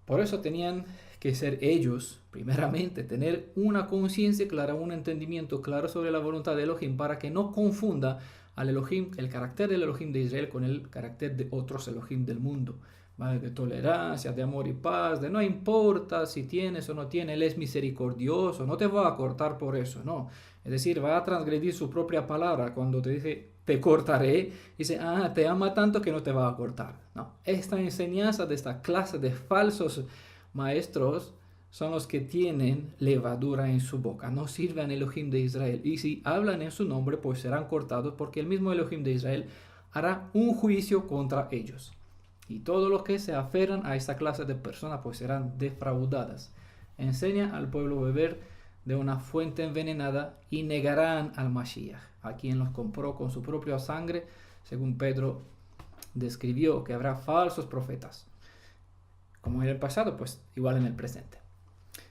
Por eso tenían que ser ellos, primeramente, tener una conciencia clara, un entendimiento claro sobre la voluntad de Elohim, para que no confunda al Elohim, el carácter del Elohim de Israel con el carácter de otros Elohim del mundo, ¿vale? De tolerancia, de amor y paz, de no importa si tienes o no tienes, Él es misericordioso, no te va a cortar por eso, no. Es decir, va a transgredir su propia palabra cuando te dice, te cortaré, dice, te ama tanto que no te va a cortar. No, esta enseñanza de esta clase de falsos maestros son los que tienen levadura en su boca, no sirven al Elohim de Israel, y si hablan en su nombre, pues serán cortados, porque el mismo Elohim de Israel hará un juicio contra ellos, y todos los que se aferran a esta clase de personas pues serán defraudadas. Enseña al pueblo a beber de una fuente envenenada y negarán al Mashiach, a quien los compró con su propia sangre, según Pedro describió que habrá falsos profetas, como en el pasado, pues igual en el presente.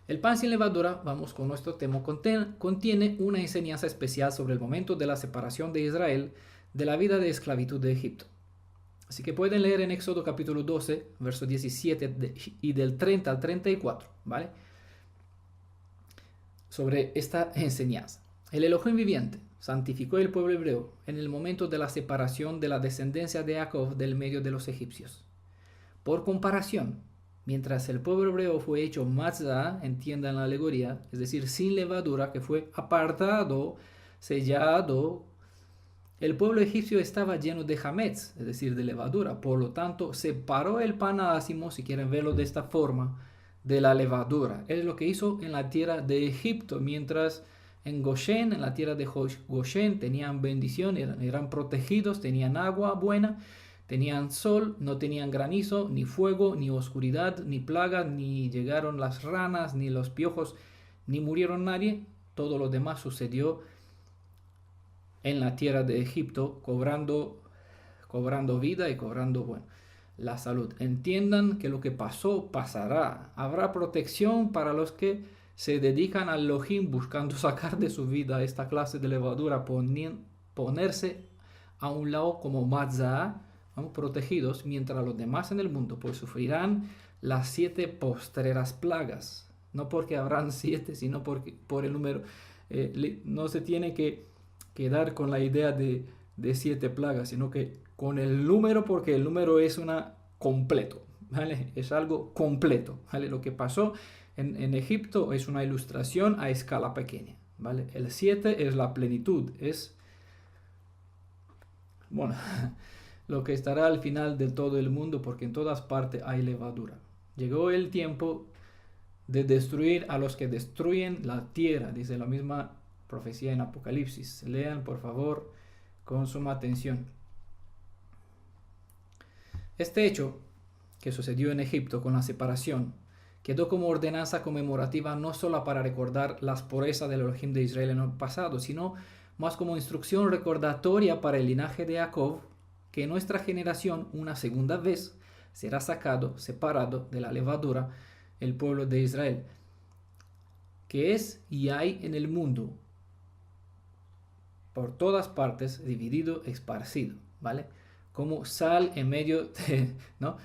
El pan sin levadura, vamos con nuestro tema, contiene una enseñanza especial sobre el momento de la separación de Israel de la vida de esclavitud de Egipto. Así que pueden leer en Éxodo capítulo 12, verso 17 y del 30 al 34, ¿vale? Sobre esta enseñanza. El Elohim viviente santificó el pueblo hebreo en el momento de la separación de la descendencia de Jacob del medio de los egipcios. Por comparación, mientras el pueblo hebreo fue hecho matzah, entiendan la alegoría, es decir, sin levadura, que fue apartado, sellado, el pueblo egipcio estaba lleno de hametz, es decir, de levadura. Por lo tanto, separó el pan ácimo, si quieren verlo de esta forma, de la levadura. Es lo que hizo en la tierra de Egipto, mientras en Goshen, en la tierra de Goshen, tenían bendición, eran protegidos, tenían agua buena, tenían sol, no tenían granizo, ni fuego, ni oscuridad, ni plaga, ni llegaron las ranas, ni los piojos, ni murieron nadie. Todo lo demás sucedió en la tierra de Egipto, cobrando vida y cobrando, la salud. Entiendan que lo que pasó, pasará. Habrá protección para los que se dedican al Elohim buscando sacar de su vida esta clase de levadura, ponerse a un lado como matzah, protegidos, mientras los demás en el mundo pues sufrirán las 7 postreras plagas. No porque habrán 7, sino por el número. No se tiene que quedar con la idea de 7 plagas, sino que con el número, porque el número es completo, ¿vale? Es algo completo, ¿vale? Lo que pasó en Egipto es una ilustración a escala pequeña, ¿vale? El 7 es la plenitud, es, lo que estará al final de todo el mundo, porque en todas partes hay levadura. Llegó el tiempo de destruir a los que destruyen la tierra, dice la misma profecía en Apocalipsis. Lean por favor con suma atención. Este hecho que sucedió en Egipto con la separación quedó como ordenanza conmemorativa no solo para recordar las purezas del Elohim de Israel en el pasado, sino más como instrucción recordatoria para el linaje de Jacob, que nuestra generación una segunda vez será sacado, separado de la levadura, el pueblo de Israel, que es y hay en el mundo, por todas partes, dividido, esparcido, ¿vale? Como sal en medio de, ¿no?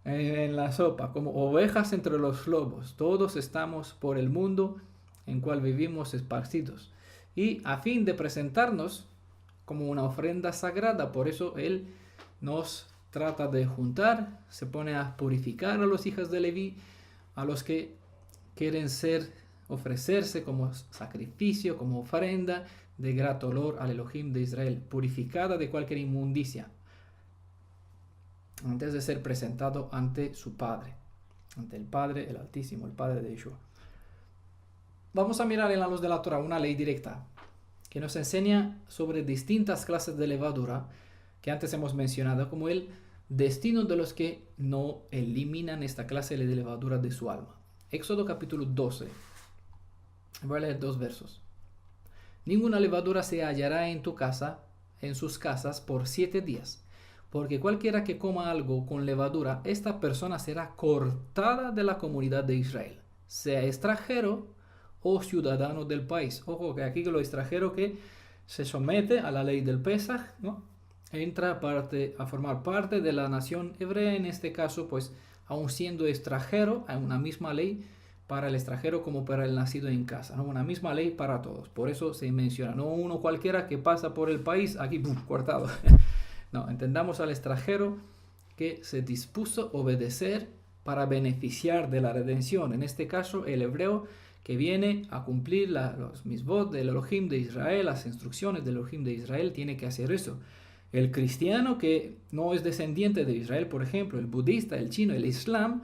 En la sopa, como ovejas entre los lobos, todos estamos por el mundo en cual vivimos esparcidos. Y a fin de presentarnos como una ofrenda sagrada, por eso Él nos trata de juntar, se pone a purificar a los hijos de Leví, a los que quieren ofrecerse como sacrificio, como ofrenda de grato olor al Elohim de Israel, purificada de cualquier inmundicia, antes de ser presentado ante su Padre, ante el Padre, el Altísimo, el Padre de Yeshua. Vamos a mirar en la luz de la Torah una ley directa que nos enseña sobre distintas clases de levadura que antes hemos mencionado, como el destino de los que no eliminan esta clase de levadura de su alma. Éxodo capítulo 12. Voy a leer 2 versos. Ninguna levadura se hallará en tu casa, en sus casas, por 7 días. Porque cualquiera que coma algo con levadura, esta persona será cortada de la comunidad de Israel, sea extranjero o ciudadano del país. Ojo que aquí lo extranjero que se somete a la ley del Pesaj, ¿no? Entra a formar parte de la nación hebrea, en este caso, pues, aun siendo extranjero, hay una misma ley para el extranjero como para el nacido en casa, ¿no? Una misma ley para todos. Por eso se menciona, no uno cualquiera que pasa por el país, aquí, ¡pum!, cortado. No, entendamos al extranjero que se dispuso a obedecer para beneficiar de la redención. En este caso, el hebreo que viene a cumplir los misbot del Elohim de Israel, las instrucciones del Elohim de Israel, tiene que hacer eso. El cristiano que no es descendiente de Israel, por ejemplo, el budista, el chino, el islam,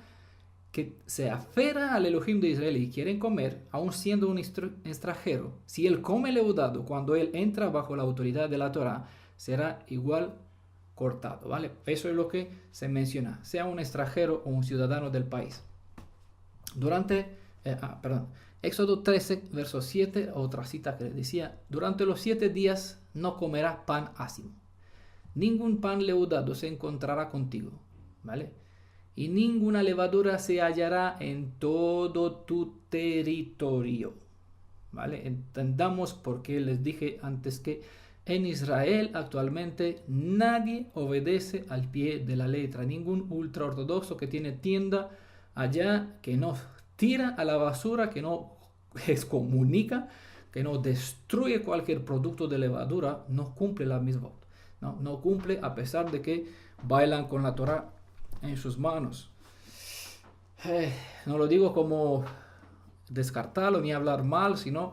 que se aferra al Elohim de Israel y quieren comer, aun siendo un extranjero, si él come leudado cuando él entra bajo la autoridad de la Torah, será igual cortado, ¿vale? Eso es lo que se menciona, sea un extranjero o un ciudadano del país. Éxodo 13, verso 7, otra cita que le decía, durante los 7 días no comerás pan ácimo. Ningún pan leudado se encontrará contigo, ¿vale? Y ninguna levadura se hallará en todo tu territorio, ¿vale? Entendamos por qué les dije antes que en Israel actualmente nadie obedece al pie de la letra. Ningún ultraortodoxo que tiene tienda allá, que no tira a la basura, que no excomunica, que no destruye cualquier producto de levadura, no cumple la misma. No cumple a pesar de que bailan con la Torah en sus manos. No lo digo como descartarlo ni hablar mal, sino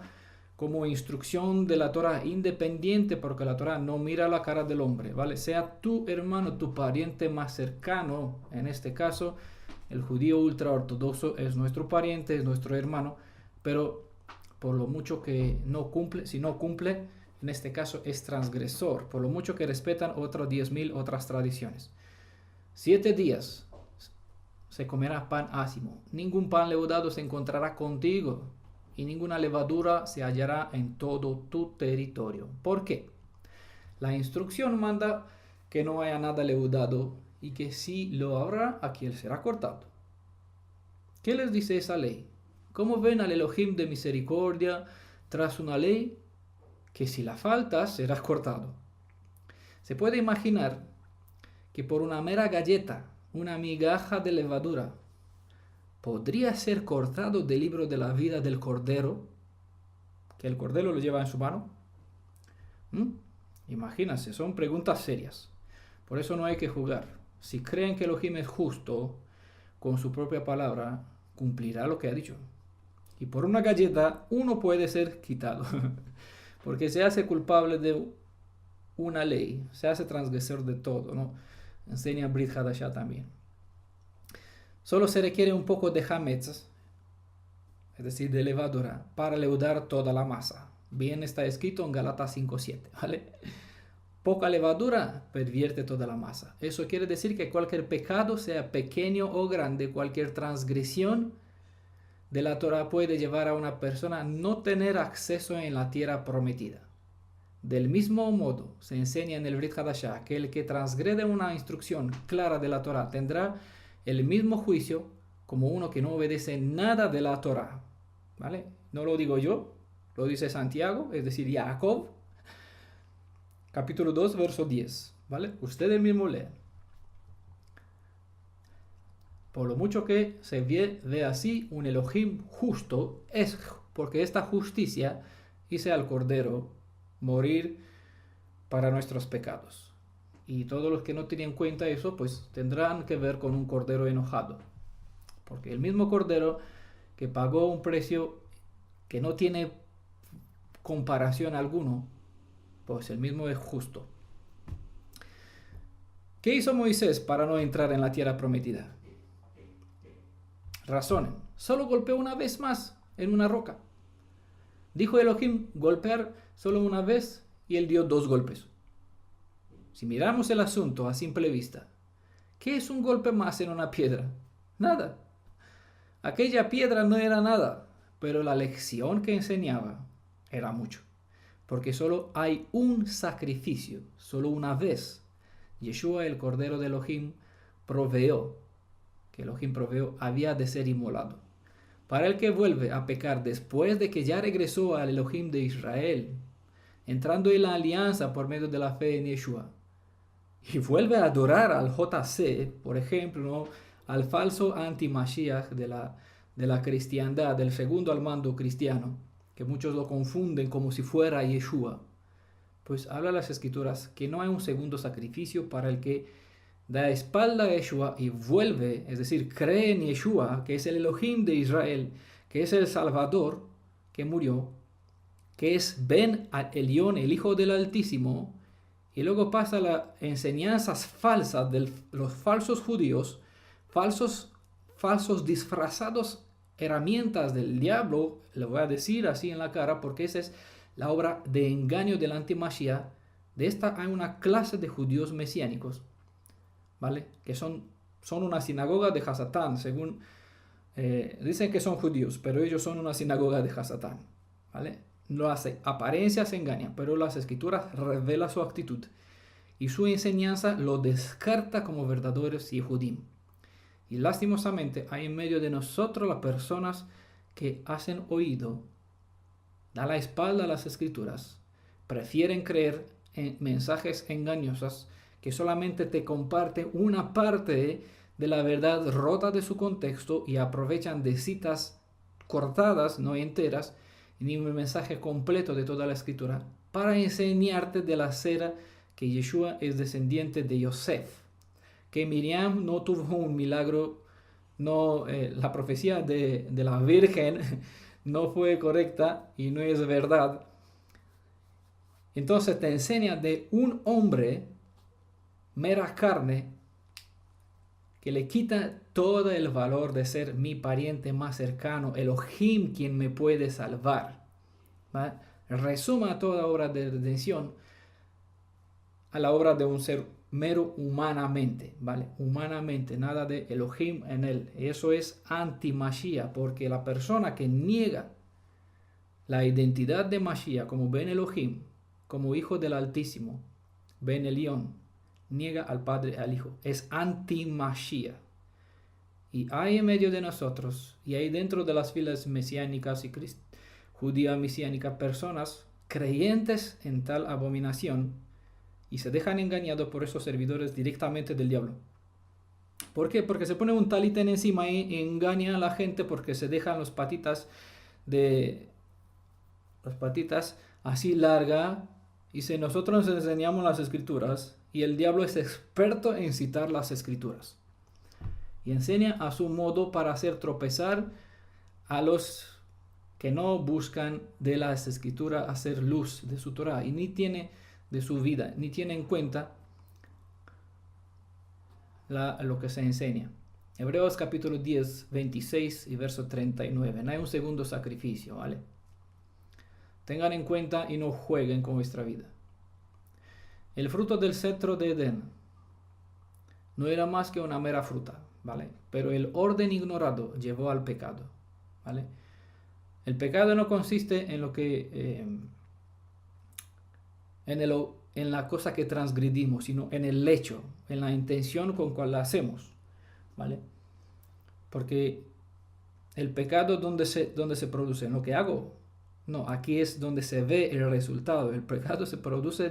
como instrucción de la Torah independiente, porque la Torah no mira la cara del hombre, ¿vale? Sea tu hermano, tu pariente más cercano, en este caso, el judío ultraortodoxo es nuestro pariente, es nuestro hermano, pero por lo mucho que no cumple, si no cumple, en este caso es transgresor, por lo mucho que respetan otras 10.000 otras tradiciones. 7 días se comerá pan ácimo, ningún pan leudado se encontrará contigo, y ninguna levadura se hallará en todo tu territorio. ¿Por qué? La instrucción manda que no haya nada leudado y que si lo habrá, aquí él será cortado. ¿Qué les dice esa ley? ¿Cómo ven al Elohim de misericordia tras una ley que si la faltas serás cortado? Se puede imaginar que por una mera galleta, una migaja de levadura, podría ser cortado del libro de la vida del Cordero, que el Cordero lo lleva en su mano. Imagínense, son preguntas serias. Por eso no hay que jugar. Si creen que Elohim es justo con su propia palabra, cumplirá lo que ha dicho. Y por una galleta uno puede ser quitado, porque se hace culpable de una ley, se hace transgresor de todo, ¿no? Enseña Brit Hadashah también. Solo se requiere un poco de hametz, es decir, de levadura, para leudar toda la masa. Bien está escrito en Gálatas 5:7, ¿vale? Poca levadura pervierte toda la masa. Eso quiere decir que cualquier pecado, sea pequeño o grande, cualquier transgresión de la Torah puede llevar a una persona a no tener acceso en la tierra prometida. Del mismo modo, se enseña en el Brit Hadashah que el que transgrede una instrucción clara de la Torah tendrá el mismo juicio como uno que no obedece nada de la Torah. ¿Vale? No lo digo yo, lo dice Santiago, es decir, Jacob, capítulo 2, verso 10. ¿Vale? Ustedes mismos leen. Por lo mucho que se ve así un Elohim justo, es porque esta justicia hizo al Cordero morir para nuestros pecados. Y todos los que no tienen en cuenta eso, pues tendrán que ver con un Cordero enojado. Porque el mismo Cordero que pagó un precio que no tiene comparación alguno, pues el mismo es justo. ¿Qué hizo Moisés para no entrar en la tierra prometida? Razonen, solo golpeó una vez más en una roca. Dijo Elohim golpear solo una vez y él dio 2 golpes. Si miramos el asunto a simple vista, ¿qué es un golpe más en una piedra? Nada. Aquella piedra no era nada, pero la lección que enseñaba era mucho. Porque solo hay un sacrificio, solo una vez. Yeshua, el Cordero de Elohim, Elohim proveó, había de ser inmolado. Para el que vuelve a pecar después de que ya regresó al Elohim de Israel, entrando en la alianza por medio de la fe en Yeshua, y vuelve a adorar al JC, por ejemplo, ¿no?, al falso anti-Mashiach de la cristiandad, del segundo al mando cristiano, que muchos lo confunden como si fuera Yeshua, pues habla las Escrituras que no hay un segundo sacrificio para el que da espalda a Yeshua y vuelve, es decir, cree en Yeshua, que es el Elohim de Israel, que es el Salvador, que murió, que es Ben Elión, el Hijo del Altísimo, y luego pasa a las enseñanzas falsas de los falsos judíos, falsos disfrazados herramientas del diablo, le voy a decir así en la cara, porque esa es la obra de engaño del anti-Mashiach. De esta hay una clase de judíos mesiánicos, ¿vale? Que son una sinagoga de Hasatán, según dicen que son judíos, pero ellos son una sinagoga de Hasatán, ¿vale? Las apariencias engañan, pero las Escrituras revelan su actitud y su enseñanza lo descarta como verdaderos Yehudim. Y lastimosamente hay en medio de nosotros las personas que hacen oído, dan la espalda a las Escrituras, prefieren creer en mensajes engañosos que solamente te comparten una parte de la verdad rota de su contexto y aprovechan de citas cortadas, no enteras, ni un mensaje completo de toda la Escritura, para enseñarte de la cera que Yeshua es descendiente de Yosef, que Miriam no tuvo un milagro, la profecía de la Virgen no fue correcta y no es verdad. Entonces te enseña de un hombre, mera carne, que le quita todo el valor de ser mi pariente más cercano, Elohim, quien me puede salvar. ¿Vale? Resuma toda obra de redención a la obra de un ser mero humanamente, ¿vale? Humanamente, nada de Elohim en él. Eso es anti-Mashiach, porque la persona que niega la identidad de Mashiach como Ben Elohim, como hijo del Altísimo, Ben Elión, niega al Padre y al Hijo. Es anti-Mashiach. Y hay en medio de nosotros, y hay dentro de las filas mesiánicas y judías mesiánicas, personas creyentes en tal abominación y se dejan engañados por esos servidores directamente del diablo. ¿Por qué? Porque se pone un taliten encima y engaña a la gente porque se dejan las patitas así larga y si nosotros nos enseñamos las Escrituras y el diablo es experto en citar las Escrituras y enseña a su modo para hacer tropezar a los que no buscan de las Escrituras hacer luz de su Torah y ni tiene de su vida, ni tiene en cuenta lo que se enseña. Hebreos capítulo 10, 26 y verso 39. No hay un segundo sacrificio, ¿vale? Tengan en cuenta y no jueguen con vuestra vida. El fruto del cetro de Edén no era más que una mera fruta, ¿vale? Pero el orden ignorado llevó al pecado, ¿vale? El pecado no consiste en lo que en la cosa que transgredimos, sino en el hecho, en la intención con cual la hacemos, ¿vale? Porque el pecado, ¿dónde se produce? ¿En lo que hago? No, aquí es donde se ve el resultado. El pecado se produce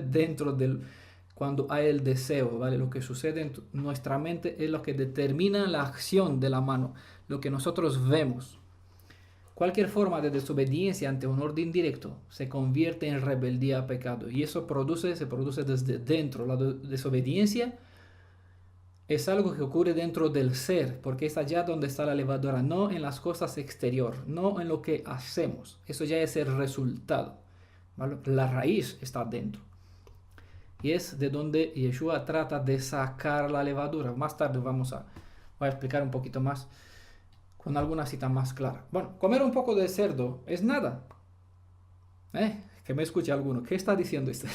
cuando hay el deseo, ¿vale? Lo que sucede en nuestra mente es lo que determina la acción de la mano, lo que nosotros vemos. Cualquier forma de desobediencia ante un orden directo se convierte en rebeldía a pecado, y eso se produce desde dentro. La desobediencia es algo que ocurre dentro del ser, porque es allá donde está la levadura, no en las cosas exteriores, no en lo que hacemos. Eso ya es el resultado, ¿vale? La raíz está dentro. Y es de donde Yeshua trata de sacar la levadura. Más tarde voy a explicar un poquito más con alguna cita más clara. Bueno, comer un poco de cerdo es nada. Que me escuche alguno. ¿Qué está diciendo esto?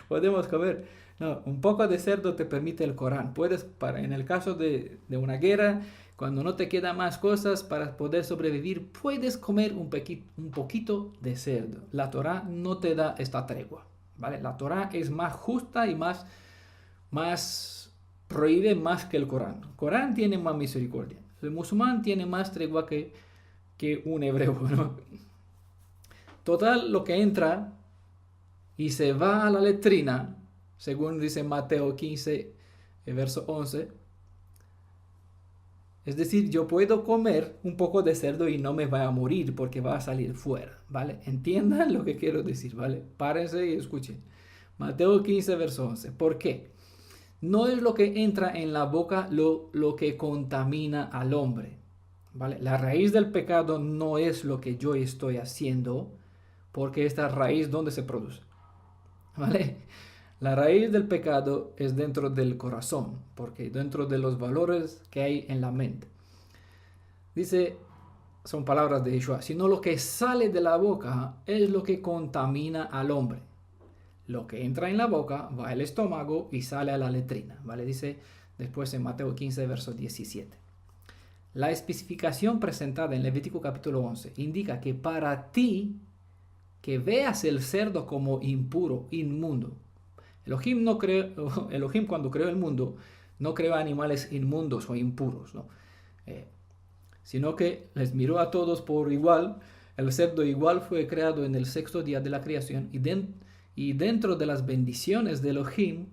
Podemos comer. No, un poco de cerdo te permite el Corán. En el caso de una guerra, cuando no te quedan más cosas para poder sobrevivir, puedes comer un poquito de cerdo. La Torá no te da esta tregua, ¿vale? La Torá es más justa y más prohíbe más que el Corán. El Corán tiene más misericordia. El musulmán tiene más tregua que un hebreo, ¿no? Total, lo que entra y se va a la letrina, según dice Mateo 15, verso 11, es decir, yo puedo comer un poco de cerdo y no me va a morir porque va a salir fuera, ¿vale? Entiendan lo que quiero decir, ¿vale? Párense y escuchen. Mateo 15, verso 11. ¿Por qué? No es lo que entra en la boca lo que contamina al hombre, ¿vale? La raíz del pecado no es lo que yo estoy haciendo, porque esta raíz, ¿dónde se produce? ¿Vale? La raíz del pecado es dentro del corazón, porque dentro de los valores que hay en la mente. Dice, son palabras de Yeshua, sino lo que sale de la boca es lo que contamina al hombre. Lo que entra en la boca va al estómago y sale a la letrina, ¿vale? Dice después en Mateo 15, verso 17. La especificación presentada en Levítico capítulo 11 indica que para ti, que veas el cerdo como impuro, inmundo. Elohim cuando creó el mundo, no creó animales inmundos o impuros, ¿no? Sino que les miró a todos por igual. El cerdo igual fue creado en el sexto día de la creación, y dentro de las bendiciones de Elohim,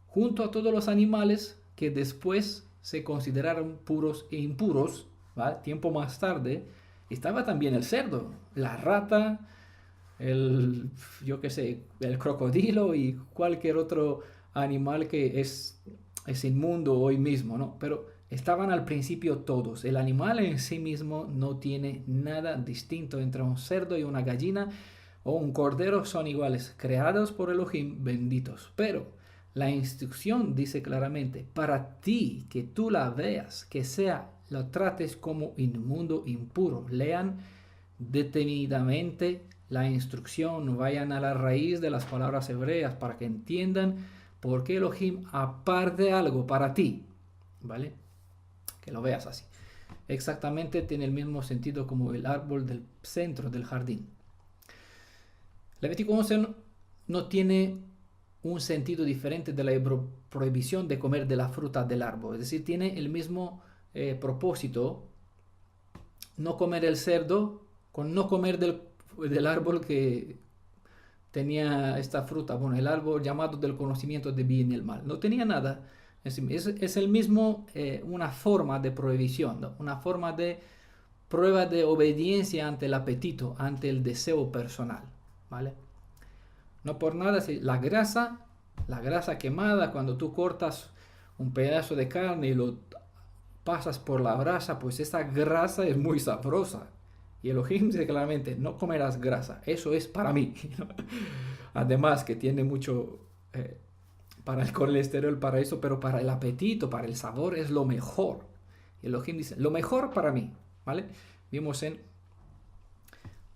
junto a todos los animales que después se consideraron puros e impuros, ¿vale? Tiempo más tarde, estaba también el cerdo, la rata, el crocodilo y cualquier otro animal que es inmundo hoy mismo, ¿no? Pero estaban al principio todos. El animal en sí mismo no tiene nada distinto entre un cerdo y una gallina o un cordero, son iguales, creados por Elohim, benditos. Pero la instrucción dice claramente, para ti, que tú la veas, que lo trates como inmundo, impuro. Lean detenidamente la instrucción, vayan a la raíz de las palabras hebreas para que entiendan por qué Elohim aparte algo para ti, ¿vale? Que lo veas así. Exactamente tiene el mismo sentido como el árbol del centro del jardín. Levítico 11 no tiene un sentido diferente de la prohibición de comer de la fruta del árbol. Es decir, tiene el mismo propósito, no comer el cerdo con no comer del árbol que tenía esta fruta. Bueno, el árbol llamado del conocimiento de bien y el mal. No tenía nada. Es el mismo, una forma de prohibición, ¿no? Una forma de prueba de obediencia ante el apetito, ante el deseo personal, ¿vale? No por nada, la grasa quemada, cuando tú cortas un pedazo de carne y lo pasas por la brasa, pues esa grasa es muy sabrosa. Y Elohim dice claramente, no comerás grasa, eso es para mí. Además que tiene mucho para el colesterol, para eso, pero para el apetito, para el sabor es lo mejor. Y Elohim dice, lo mejor para mí, ¿vale? Vimos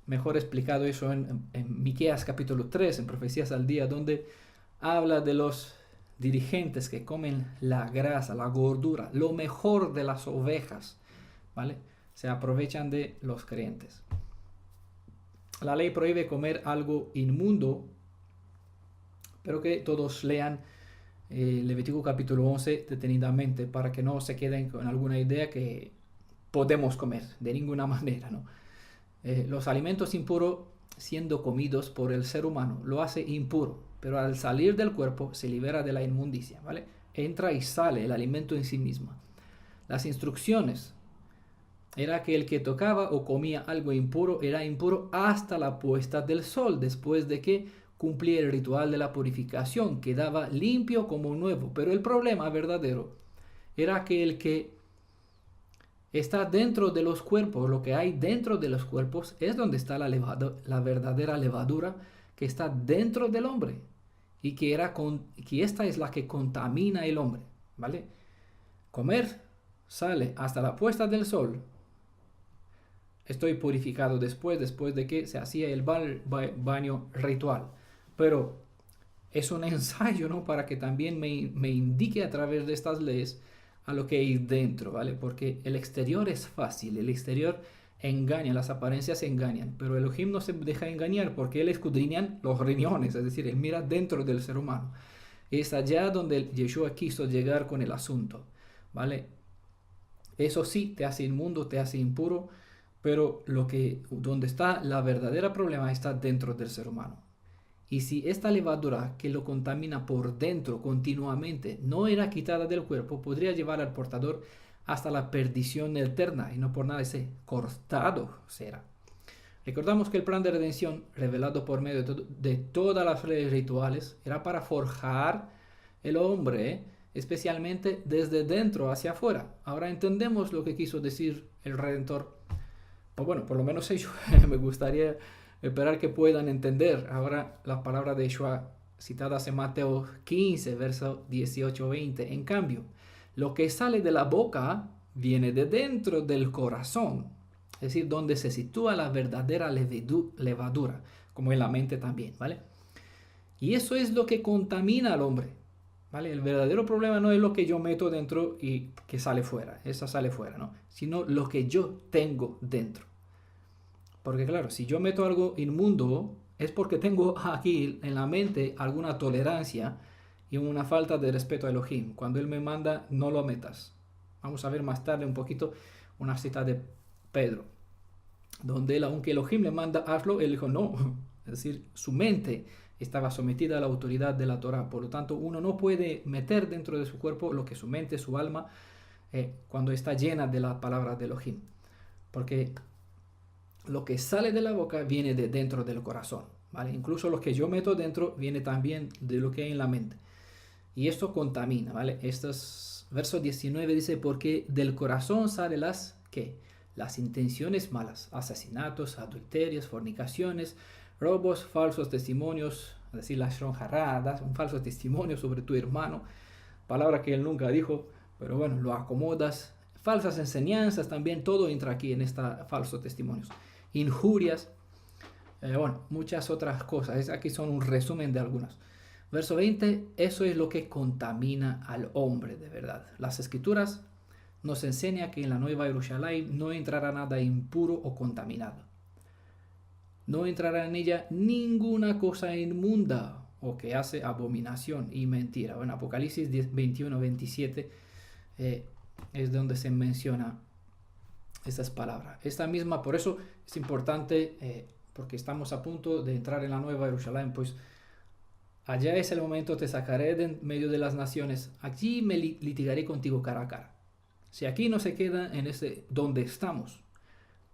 mejor explicado eso en Miqueas capítulo 3, en Profecías al Día, donde habla de los dirigentes que comen la grasa, la gordura, lo mejor de las ovejas, ¿vale? Se aprovechan de los creyentes. La ley prohíbe comer algo inmundo Pero que todos lean Levítico capítulo 11 detenidamente para que no se queden con alguna idea que podemos comer, de ninguna manera, ¿no? Los alimentos impuros siendo comidos por el ser humano lo hace impuro, pero al salir del cuerpo se libera de la inmundicia, ¿vale? Entra y sale el alimento en sí mismo. Las instrucciones era que el que tocaba o comía algo impuro era impuro hasta la puesta del sol, después de que cumplía el ritual de la purificación, quedaba limpio como nuevo. Pero el problema verdadero era que el que está dentro de los cuerpos, lo que hay dentro de los cuerpos, es donde está la verdadera levadura que está dentro del hombre y que esta es la que contamina el hombre, ¿vale? Comer sale hasta la puesta del sol. Estoy purificado después de que se hacía el baño ritual. Pero es un ensayo, ¿no? Para que también me indique a través de estas leyes a lo que hay dentro, ¿vale? Porque el exterior es fácil, el exterior engaña, las apariencias engañan, pero Elohim no se deja engañar porque él escudriña los riñones, es decir, él mira dentro del ser humano. Es allá donde Yeshua quiso llegar con el asunto, ¿vale? Eso sí, te hace inmundo, te hace impuro, pero donde está la verdadera problema está dentro del ser humano. Y si esta levadura que lo contamina por dentro continuamente no era quitada del cuerpo, podría llevar al portador hasta la perdición eterna, y no por nada ese cortado será. Recordamos que el plan de redención, revelado por medio de todas las leyes rituales, era para forjar el hombre, especialmente desde dentro hacia afuera. Ahora entendemos lo que quiso decir el Redentor. O bueno, por lo menos ellos me gustaría esperar que puedan entender ahora las palabras de Yeshua citadas en Mateo 15, verso 18-20. En cambio, lo que sale de la boca viene de dentro del corazón, es decir, donde se sitúa la verdadera levadura, como en la mente también, ¿vale? Y eso es lo que contamina al hombre, ¿vale? El verdadero problema no es lo que yo meto dentro y que sale fuera, esa sale fuera, ¿no? Sino lo que yo tengo dentro. Porque claro, si yo meto algo inmundo, es porque tengo aquí en la mente alguna tolerancia y una falta de respeto a Elohim. Cuando Él me manda, no lo metas. Vamos a ver más tarde un poquito una cita de Pedro, donde él, aunque Elohim le manda, hazlo, él dijo no. Es decir, su mente estaba sometida a la autoridad de la Torah. Por lo tanto, uno no puede meter dentro de su cuerpo lo que su mente, su alma, cuando está llena de la palabra de Elohim. Porque lo que sale de la boca viene de dentro del corazón, ¿vale? Incluso lo que yo meto dentro viene también de lo que hay en la mente. Y esto contamina, ¿vale? Verso 19 dice, porque del corazón salen ¿qué? Las intenciones malas, asesinatos, adulterios, fornicaciones, robos, falsos testimonios, es decir, las shonjaradas, un falso testimonio sobre tu hermano, palabra que él nunca dijo, pero bueno, lo acomodas. Falsas enseñanzas también, todo entra aquí en esta falsos testimonios. Injurias, bueno, muchas otras cosas. Aquí son un resumen de algunas. Verso 20, eso es lo que contamina al hombre de verdad. Las escrituras nos enseñan que en la Nueva Jerusalén no entrará nada impuro o contaminado. No entrará en ella ninguna cosa inmunda o que hace abominación y mentira. En Apocalipsis 21-27 es donde se menciona estas palabras. Esta misma, por eso es importante, porque estamos a punto de entrar en la Nueva Jerusalén, pues allá es el momento, te sacaré de medio de las naciones, allí me litigaré contigo cara a cara. Si aquí no se queda en donde estamos,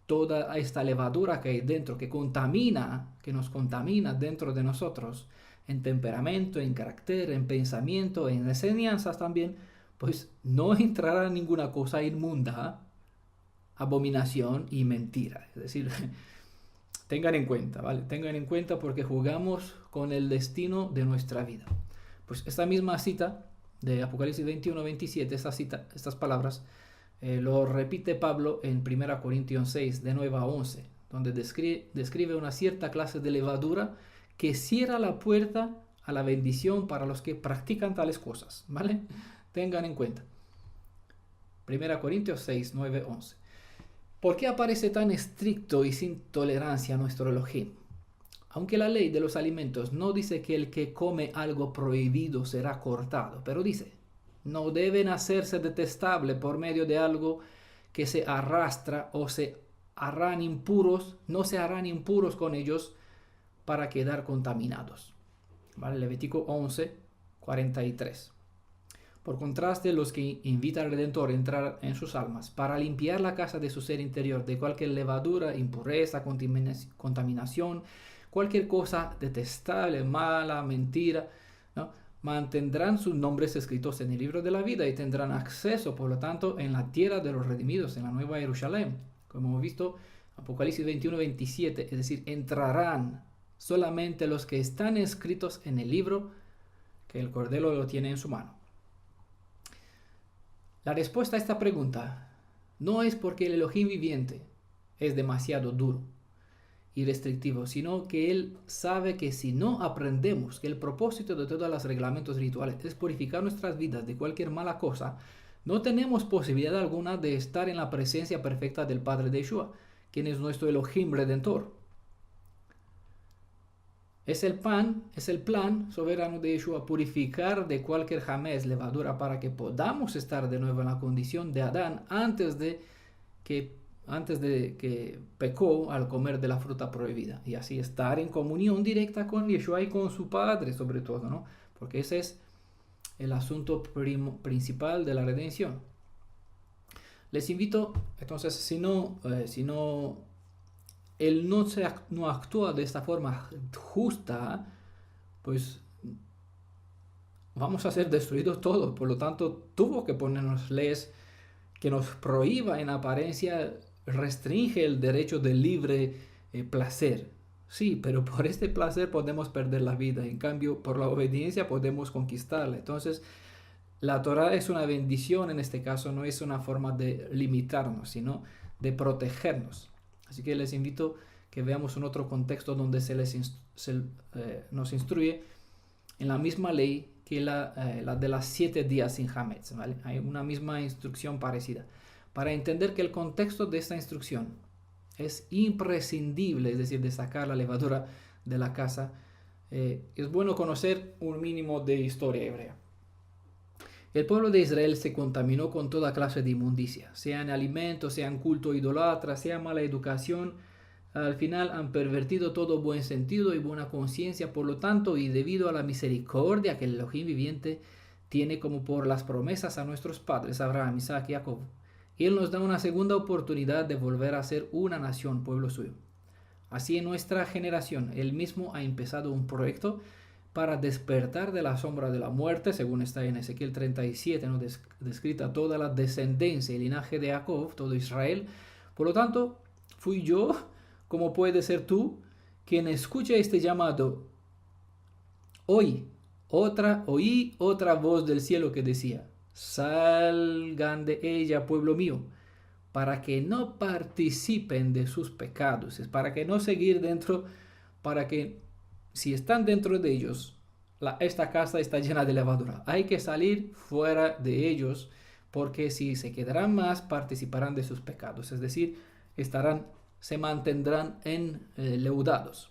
toda esta levadura que hay dentro, que nos contamina dentro de nosotros, en temperamento, en carácter, en pensamiento, en enseñanzas también, pues no entrará ninguna cosa inmunda, abominación y mentira. Es decir, tengan en cuenta, ¿vale? Tengan en cuenta porque jugamos con el destino de nuestra vida. Pues esta misma cita de Apocalipsis 21-27, estas palabras, lo repite Pablo en 1 Corintios 6, de 9 a 11, donde describe una cierta clase de levadura que cierra la puerta a la bendición para los que practican tales cosas, ¿vale? Tengan en cuenta. 1 Corintios 6, 9, 11. ¿Por qué aparece tan estricto y sin tolerancia nuestro Elohim? Aunque la ley de los alimentos no dice que el que come algo prohibido será cortado, pero dice, no deben hacerse detestable por medio de algo que se arrastra o se harán impuros, no se harán impuros con ellos para quedar contaminados. ¿Vale? Levítico 11, 43. Por contraste, los que invita al Redentor a entrar en sus almas para limpiar la casa de su ser interior de cualquier levadura, impureza, contaminación, cualquier cosa detestable, mala, mentira, ¿no? Mantendrán sus nombres escritos en el libro de la vida y tendrán acceso, por lo tanto, en la tierra de los redimidos, en la Nueva Jerusalén. Como hemos visto, Apocalipsis 21, 27, es decir, entrarán solamente los que están escritos en el libro que el Cordero lo tiene en su mano. La respuesta a esta pregunta no es porque el Elohim viviente es demasiado duro y restrictivo, sino que Él sabe que si no aprendemos que el propósito de todos los reglamentos rituales es purificar nuestras vidas de cualquier mala cosa, no tenemos posibilidad alguna de estar en la presencia perfecta del Padre de Yeshua, quien es nuestro Elohim Redentor. Es el plan soberano de Yeshua purificar de cualquier jamés levadura para que podamos estar de nuevo en la condición de Adán antes de que pecó al comer de la fruta prohibida, y así estar en comunión directa con Yeshua y con su Padre sobre todo, ¿no? Porque ese es el asunto principal de la redención. Les invito, entonces, si Él no actúa de esta forma justa, pues vamos a ser destruidos todos. Por lo tanto, tuvo que ponernos leyes que nos prohíba en apariencia, restringe el derecho de libre placer. Sí, pero por este placer podemos perder la vida. En cambio, por la obediencia podemos conquistarla. Entonces, la Torah es una bendición en este caso, no es una forma de limitarnos, sino de protegernos. Así que les invito que veamos un otro contexto donde nos instruye en la misma ley que la de las 7 días sin Hametz, ¿vale? Hay una misma instrucción parecida. Para entender que el contexto de esta instrucción es imprescindible, es decir, de sacar la levadura de la casa, es bueno conocer un mínimo de historia hebrea. El pueblo de Israel se contaminó con toda clase de inmundicia, sean alimentos, sean culto idolatra, sea mala educación. Al final han pervertido todo buen sentido y buena conciencia, por lo tanto, y debido a la misericordia que el Elohim viviente tiene como por las promesas a nuestros padres, Abraham, Isaac y Jacob, Él nos da una segunda oportunidad de volver a ser una nación, pueblo suyo. Así en nuestra generación, Él mismo ha empezado un proyecto para despertar de la sombra de la muerte, según está en Ezequiel 37, ¿no? Descrita toda la descendencia y linaje de Jacob, todo Israel. Por lo tanto, fui yo, como puede ser tú, quien escucha este llamado. Oí otra voz del cielo que decía, salgan de ella, pueblo mío, para que no participen de sus pecados, es para que no seguir dentro, para que si están dentro de ellos, esta casa está llena de levadura. Hay que salir fuera de ellos, porque si se quedarán más, participarán de sus pecados. Es decir, se mantendrán enleudados.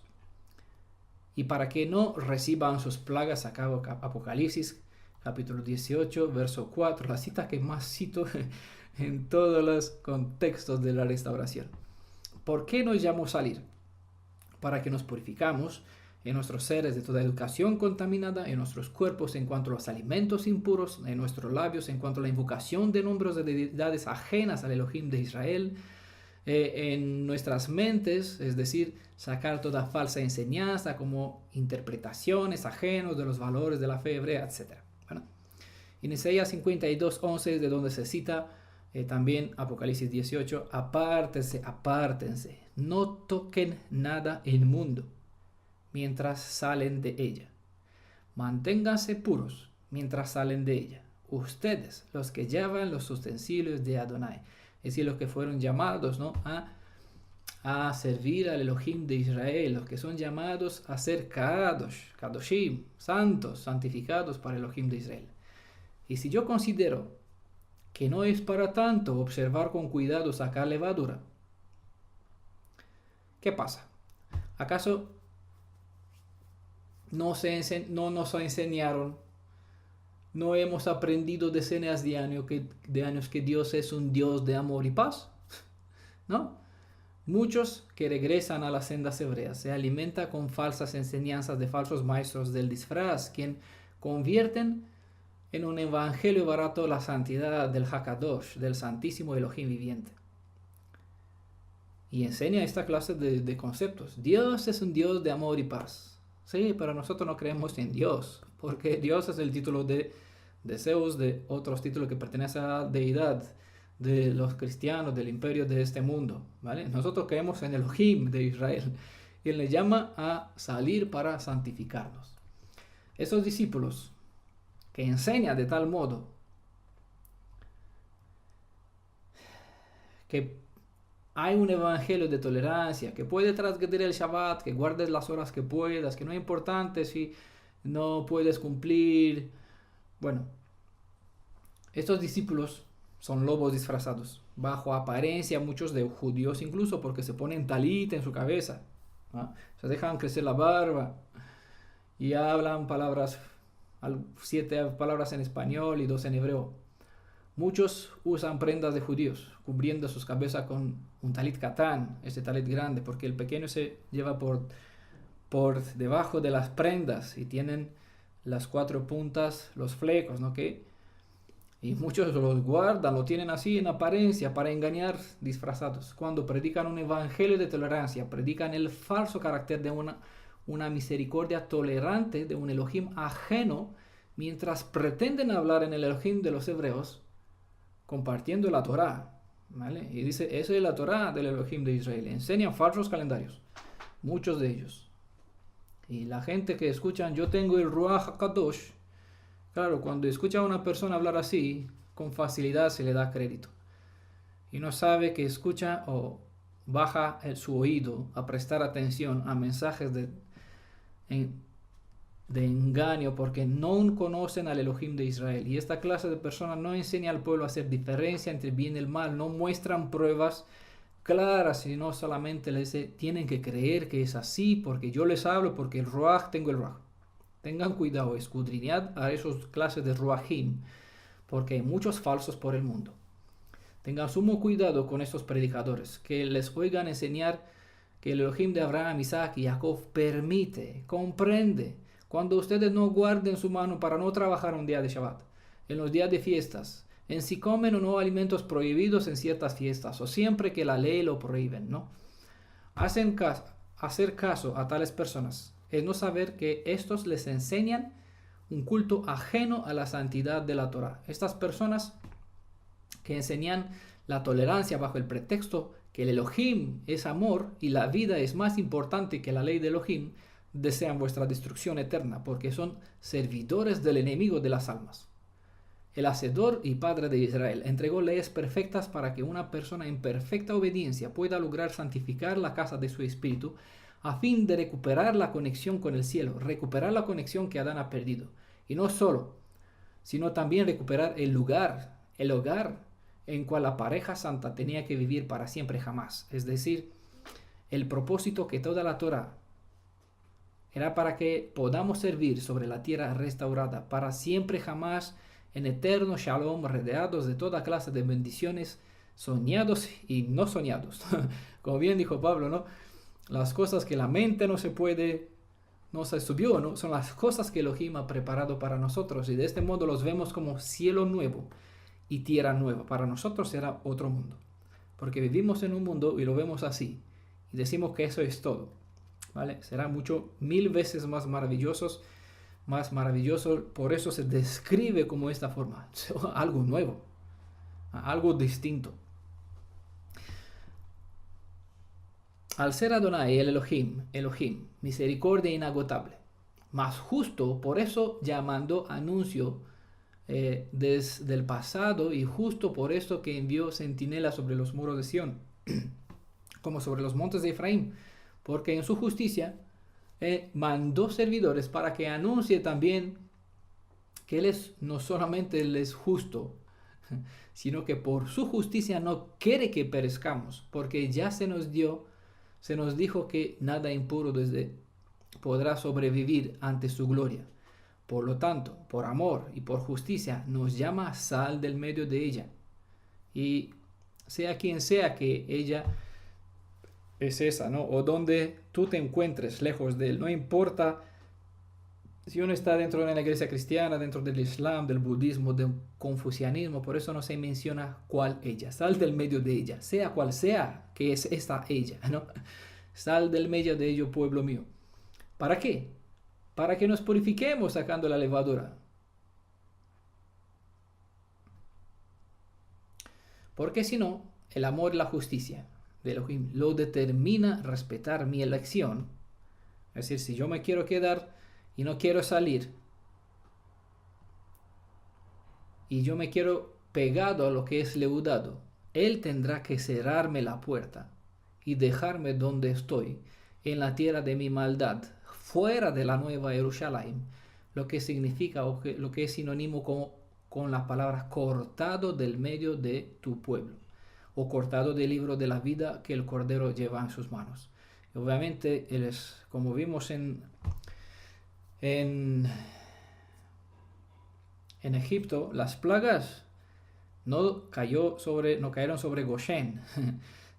Y para que no reciban sus plagas, acabo Apocalipsis, capítulo 18, verso 4, la cita que más cito en todos los contextos de la restauración. ¿Por qué nos llamó salir? Para que nos purificamos en nuestros seres de toda educación contaminada, en nuestros cuerpos en cuanto a los alimentos impuros, en nuestros labios en cuanto a la invocación de nombres de deidades ajenas al Elohim de Israel, en nuestras mentes, es decir, sacar toda falsa enseñanza como interpretaciones ajenas de los valores de la fe hebrea, etc. Bueno, en Isaías 52, 11, de donde se cita también Apocalipsis 18, apártense, no toquen nada inmundo mientras salen de ella. Manténganse puros mientras salen de ella. Ustedes, los que llevan los utensilios de Adonai, es decir, los que fueron llamados, ¿no?, a servir al Elohim de Israel, los que son llamados a ser Kadoshim, santos, santificados para el Elohim de Israel. Y si yo considero que no es para tanto observar con cuidado sacar levadura, ¿qué pasa? ¿Acaso no nos enseñaron, no hemos aprendido decenas de años que Dios es un Dios de amor y paz, ¿no? Muchos que regresan a las sendas hebreas se alimentan con falsas enseñanzas de falsos maestros del disfraz, quien convierten en un evangelio barato la santidad del Hakadosh, del Santísimo Elohim viviente. Y enseña esta clase de conceptos. Dios es un Dios de amor y paz. Sí, pero nosotros no creemos en Dios, porque Dios es el título de Zeus, de otros títulos que pertenecen a la deidad de los cristianos, del imperio de este mundo, ¿vale? Nosotros creemos en Elohim de Israel, y Él le llama a salir para santificarnos. Esos discípulos que enseñan de tal modo que hay un evangelio de tolerancia, que puedes transgredir el Shabbat, que guardes las horas que puedas, que no es importante si no puedes cumplir. Bueno, estos discípulos son lobos disfrazados, bajo apariencia muchos de judíos incluso, porque se ponen talit en su cabeza, ¿no? Se dejan crecer la barba y hablan 7 palabras en español y 2 en hebreo. Muchos usan prendas de judíos, cubriendo sus cabezas con un talit katán, ese talit grande, porque el pequeño se lleva por debajo de las prendas y tienen las 4 puntas, los flecos, ¿no? Y muchos los guardan, lo tienen así en apariencia para engañar disfrazados. Cuando predican un evangelio de tolerancia, predican el falso carácter de una misericordia tolerante, de un Elohim ajeno, mientras pretenden hablar en el Elohim de los hebreos, compartiendo la Torá, ¿vale? Y dice, eso es la Torá del Elohim de Israel. Enseñan falsos calendarios, muchos de ellos. Y la gente que escuchan, yo tengo el Ruach HaKadosh, claro, cuando escucha a una persona hablar así, con facilidad se le da crédito. Y no sabe que escucha o baja su oído a prestar atención a mensajes de engaño, porque no conocen al Elohim de Israel. Y esta clase de personas no enseña al pueblo a hacer diferencia entre el bien y el mal, no muestran pruebas claras, sino solamente les dice, tienen que creer que es así, porque yo les hablo, porque el Ruach, tengo el Ruach. Tengan cuidado, escudriñad a esos clases de Ruachim, porque hay muchos falsos por el mundo. Tengan sumo cuidado con estos predicadores, que les oigan enseñar que el Elohim de Abraham, Isaac y Jacob permite, comprende, cuando ustedes no guarden su mano para no trabajar un día de Shabbat, en los días de fiestas, en si comen o no alimentos prohibidos en ciertas fiestas, o siempre que la ley lo prohíben, ¿no? Hacer caso a tales personas es no saber que estos les enseñan un culto ajeno a la santidad de la Torá. Estas personas que enseñan la tolerancia bajo el pretexto que el Elohim es amor y la vida es más importante que la ley de Elohim, desean vuestra destrucción eterna, porque son servidores del enemigo de las almas. El Hacedor y Padre de Israel entregó leyes perfectas para que una persona en perfecta obediencia pueda lograr santificar la casa de su espíritu, a fin de recuperar la conexión con el cielo, recuperar la conexión que Adán ha perdido. Y no solo, sino también recuperar el hogar en cual la pareja santa tenía que vivir para siempre jamás. Es decir, el propósito que toda la Torah era para que podamos servir sobre la tierra restaurada para siempre jamás, en eterno shalom, rodeados de toda clase de bendiciones, soñados y no soñados. Como bien dijo Pablo, ¿no? Las cosas que la mente no se subió, ¿no? Son las cosas que Elohim ha preparado para nosotros, y de este modo los vemos como cielo nuevo y tierra nueva. Para nosotros será otro mundo, porque vivimos en un mundo y lo vemos así, y decimos que eso es todo, ¿vale? Será 1000 veces más maravilloso, por eso se describe como esta forma, algo nuevo, algo distinto. Al ser Adonai el Elohim, misericordia inagotable, más justo, por eso ya mandó anuncio desde el pasado, y justo por eso que envió centinelas sobre los muros de Sión, como sobre los montes de Efraín, porque en su justicia mandó servidores para que anuncie también que Él no solamente Él es justo, sino que por su justicia no quiere que perezcamos, porque ya se nos dijo que nada impuro desde podrá sobrevivir ante su gloria. Por lo tanto, por amor y por justicia, nos llama sal del medio de ella. Y sea quien sea que ella es esa, ¿no? O donde tú te encuentres lejos de él, no importa si uno está dentro de una iglesia cristiana, dentro del Islam, del budismo, del confucianismo, por eso no se menciona cuál ella. Sal del medio de ella, sea cual sea que es esta ella, ¿no? Sal del medio de ello, pueblo mío. ¿Para qué? Para que nos purifiquemos sacando la levadura. Porque si no, el amor y la justicia de Elohim lo determina respetar mi elección. Es decir, si yo me quiero quedar y no quiero salir, y yo me quiero pegado a lo que es leudado, él tendrá que cerrarme la puerta y dejarme donde estoy, en la tierra de mi maldad, fuera de la nueva Jerusalén, lo que significa o lo que es sinónimo con las palabras cortado del medio de tu pueblo, o cortado del libro de la vida que el Cordero lleva en sus manos. Y obviamente, como vimos en Egipto, las plagas no cayeron sobre Goshen,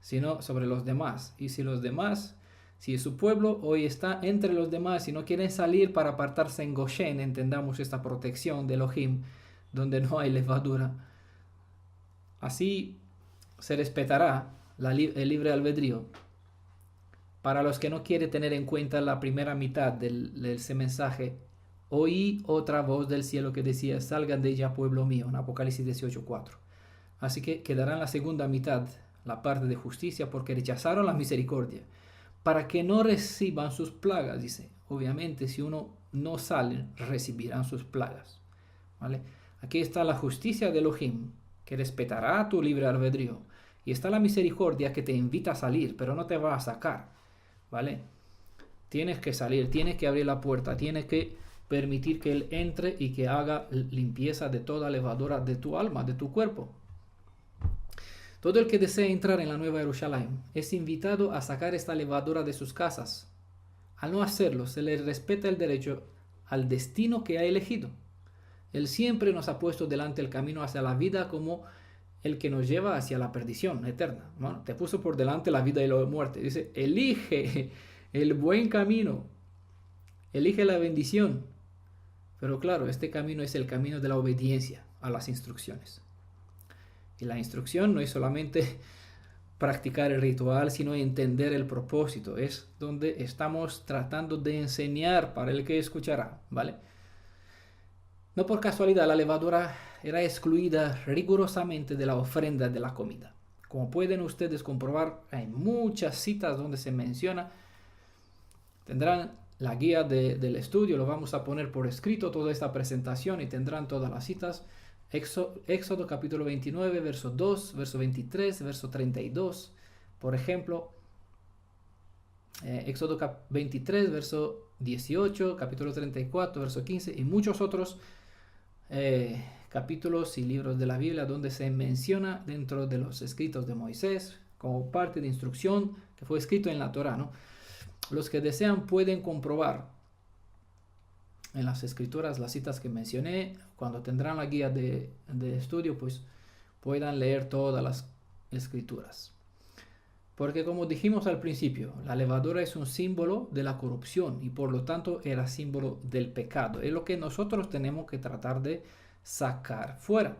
sino sobre los demás. Y si su pueblo hoy está entre los demás y no quieren salir para apartarse en Goshen, entendamos esta protección de Elohim, donde no hay levadura, así se respetará el libre albedrío. Para los que no quieren tener en cuenta la primera mitad de ese mensaje, oí otra voz del cielo que decía, salgan de ella, pueblo mío, en Apocalipsis 18:4. Así que quedará en la segunda mitad la parte de justicia, porque rechazaron la misericordia, para que no reciban sus plagas, dice. Obviamente, si uno no sale, recibirán sus plagas, ¿vale? Aquí está la justicia de Elohim, que respetará tu libre albedrío. Y está la misericordia que te invita a salir, pero no te va a sacar, ¿vale? Tienes que salir, tienes que abrir la puerta, tienes que permitir que Él entre y que haga limpieza de toda levadura de tu alma, de tu cuerpo. Todo el que desea entrar en la nueva Jerusalén es invitado a sacar esta levadura de sus casas. Al no hacerlo, se le respeta el derecho al destino que ha elegido. Él siempre nos ha puesto delante el camino hacia la vida como el que nos lleva hacia la perdición eterna. Bueno, te puso por delante la vida y la muerte. Dice, elige el buen camino, elige la bendición. Pero claro, este camino es el camino de la obediencia a las instrucciones. Y la instrucción no es solamente practicar el ritual, sino entender el propósito. Es donde estamos tratando de enseñar para el que escuchará, ¿vale? No por casualidad la levadura era excluida rigurosamente de la ofrenda de la comida. Como pueden ustedes comprobar, hay muchas citas donde se menciona. Tendrán la guía del estudio, lo vamos a poner por escrito toda esta presentación y tendrán todas las citas. Éxodo capítulo 29, verso 2, verso 23, verso 32. Por ejemplo, Éxodo 23, verso 18, capítulo 34, verso 15 y muchos otros capítulos y libros de la Biblia donde se menciona dentro de los escritos de Moisés como parte de instrucción que fue escrito en la Torá, ¿no? Los que desean pueden comprobar en las escrituras las citas que mencioné. Cuando tendrán la guía de estudio, pues puedan leer todas las escrituras. Porque como dijimos al principio, la levadura es un símbolo de la corrupción y por lo tanto era símbolo del pecado. Es lo que nosotros tenemos que tratar de sacar fuera.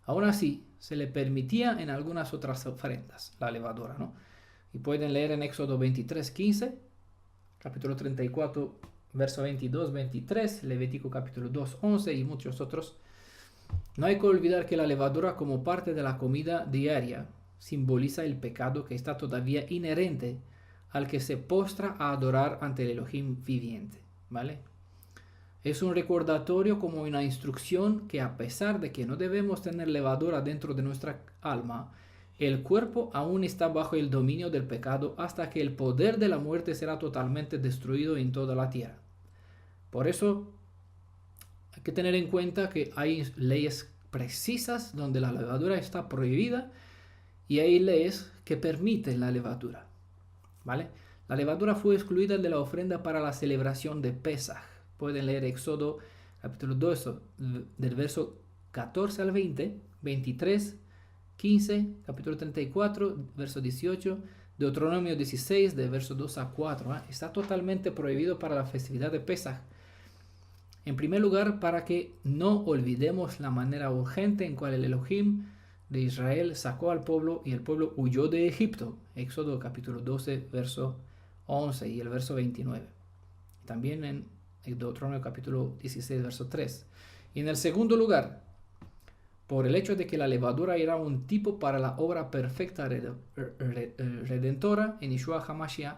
Aún así, se le permitía en algunas otras ofrendas la levadura, ¿no? Y pueden leer en Éxodo 23:15, capítulo 34, verso 22-23, Levítico capítulo 2:11 y muchos otros. No hay que olvidar que la levadura como parte de la comida diaria simboliza el pecado que está todavía inherente al que se postra a adorar ante el Elohim viviente, ¿vale? Es un recordatorio como una instrucción que a pesar de que no debemos tener levadura dentro de nuestra alma, el cuerpo aún está bajo el dominio del pecado hasta que el poder de la muerte será totalmente destruido en toda la tierra. Por eso hay que tener en cuenta que hay leyes precisas donde la levadura está prohibida y hay leyes que permiten la levadura, ¿vale? La levadura fue excluida de la ofrenda para la celebración de Pesaj. Pueden leer Éxodo capítulo 2, del verso 14 al 20, 23, 15, capítulo 34, verso 18, Deuteronomio 16, de verso 2 a 4. Está totalmente prohibido para la festividad de Pesaj. En primer lugar, para que no olvidemos la manera urgente en cual el Elohim de Israel sacó al pueblo y el pueblo huyó de Egipto. Éxodo capítulo 12, verso 11 y el verso 29. También en Deuteronomio capítulo 16, verso 3. Y en el segundo lugar, por el hecho de que la levadura era un tipo para la obra perfecta redentora en Yeshua HaMashiach,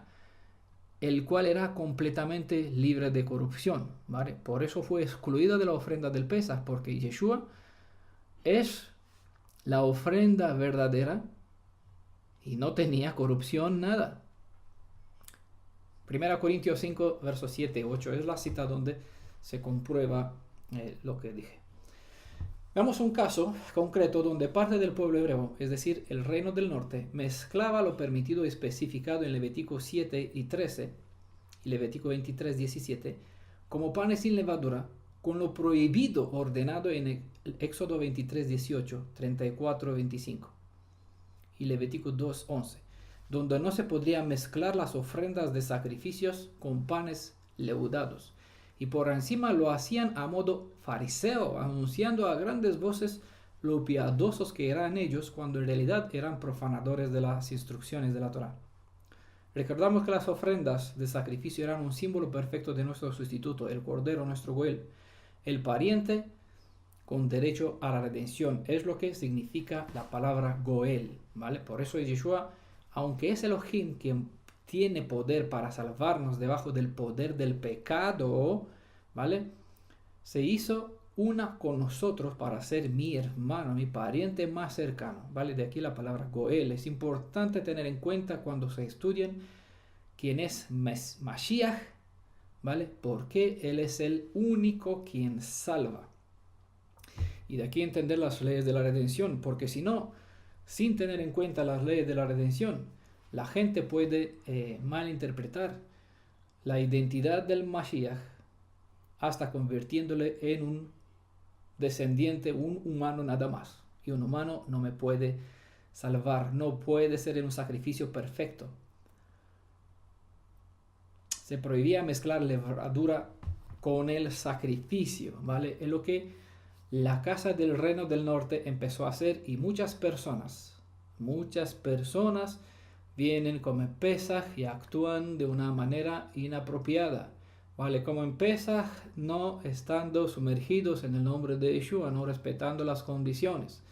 el cual era completamente libre de corrupción, ¿vale? Por eso fue excluida de la ofrenda del Pesaj, porque Yeshua es la ofrenda verdadera y no tenía corrupción, nada. 1 Corintios 5, versos 7 y 8 es la cita donde se comprueba lo que dije. Veamos un caso concreto donde parte del pueblo hebreo, es decir, el reino del norte, mezclaba lo permitido especificado en Levítico 7 y 13 y Levítico 23, 17 como panes sin levadura con lo prohibido ordenado en Éxodo 23, 18, 34, 25 y Levítico 2, 11, donde no se podría mezclar las ofrendas de sacrificios con panes leudados. Y por encima lo hacían a modo fariseo, anunciando a grandes voces lo piadosos que eran ellos, cuando en realidad eran profanadores de las instrucciones de la Torá. Recordamos que las ofrendas de sacrificio eran un símbolo perfecto de nuestro sustituto, el Cordero, nuestro Goel, el pariente con derecho a la redención. Es lo que significa la palabra Goel, ¿vale? Por eso Yeshua, aunque es Elohim quien tiene poder para salvarnos debajo del poder del pecado, ¿vale? Se hizo una con nosotros para ser mi hermano, mi pariente más cercano, ¿vale? De aquí la palabra Goel. Es importante tener en cuenta cuando se estudien quién es Mashiach, ¿vale? Porque Él es el único quien salva. Y de aquí entender las leyes de la redención, porque si no, sin tener en cuenta las leyes de la redención, la gente puede malinterpretar la identidad del Mashiach hasta convirtiéndole en un descendiente, un humano nada más. Y un humano no me puede salvar, no puede ser un sacrificio perfecto. Se prohibía mezclar levadura con el sacrificio, ¿vale? Es lo que la casa del reino del norte empezó a hacer y muchas personas vienen, comen Pesaj y actúan de una manera inapropiada. Vale, como en Pesaj, no estando sumergidos en el nombre de Yeshua, no respetando las condiciones.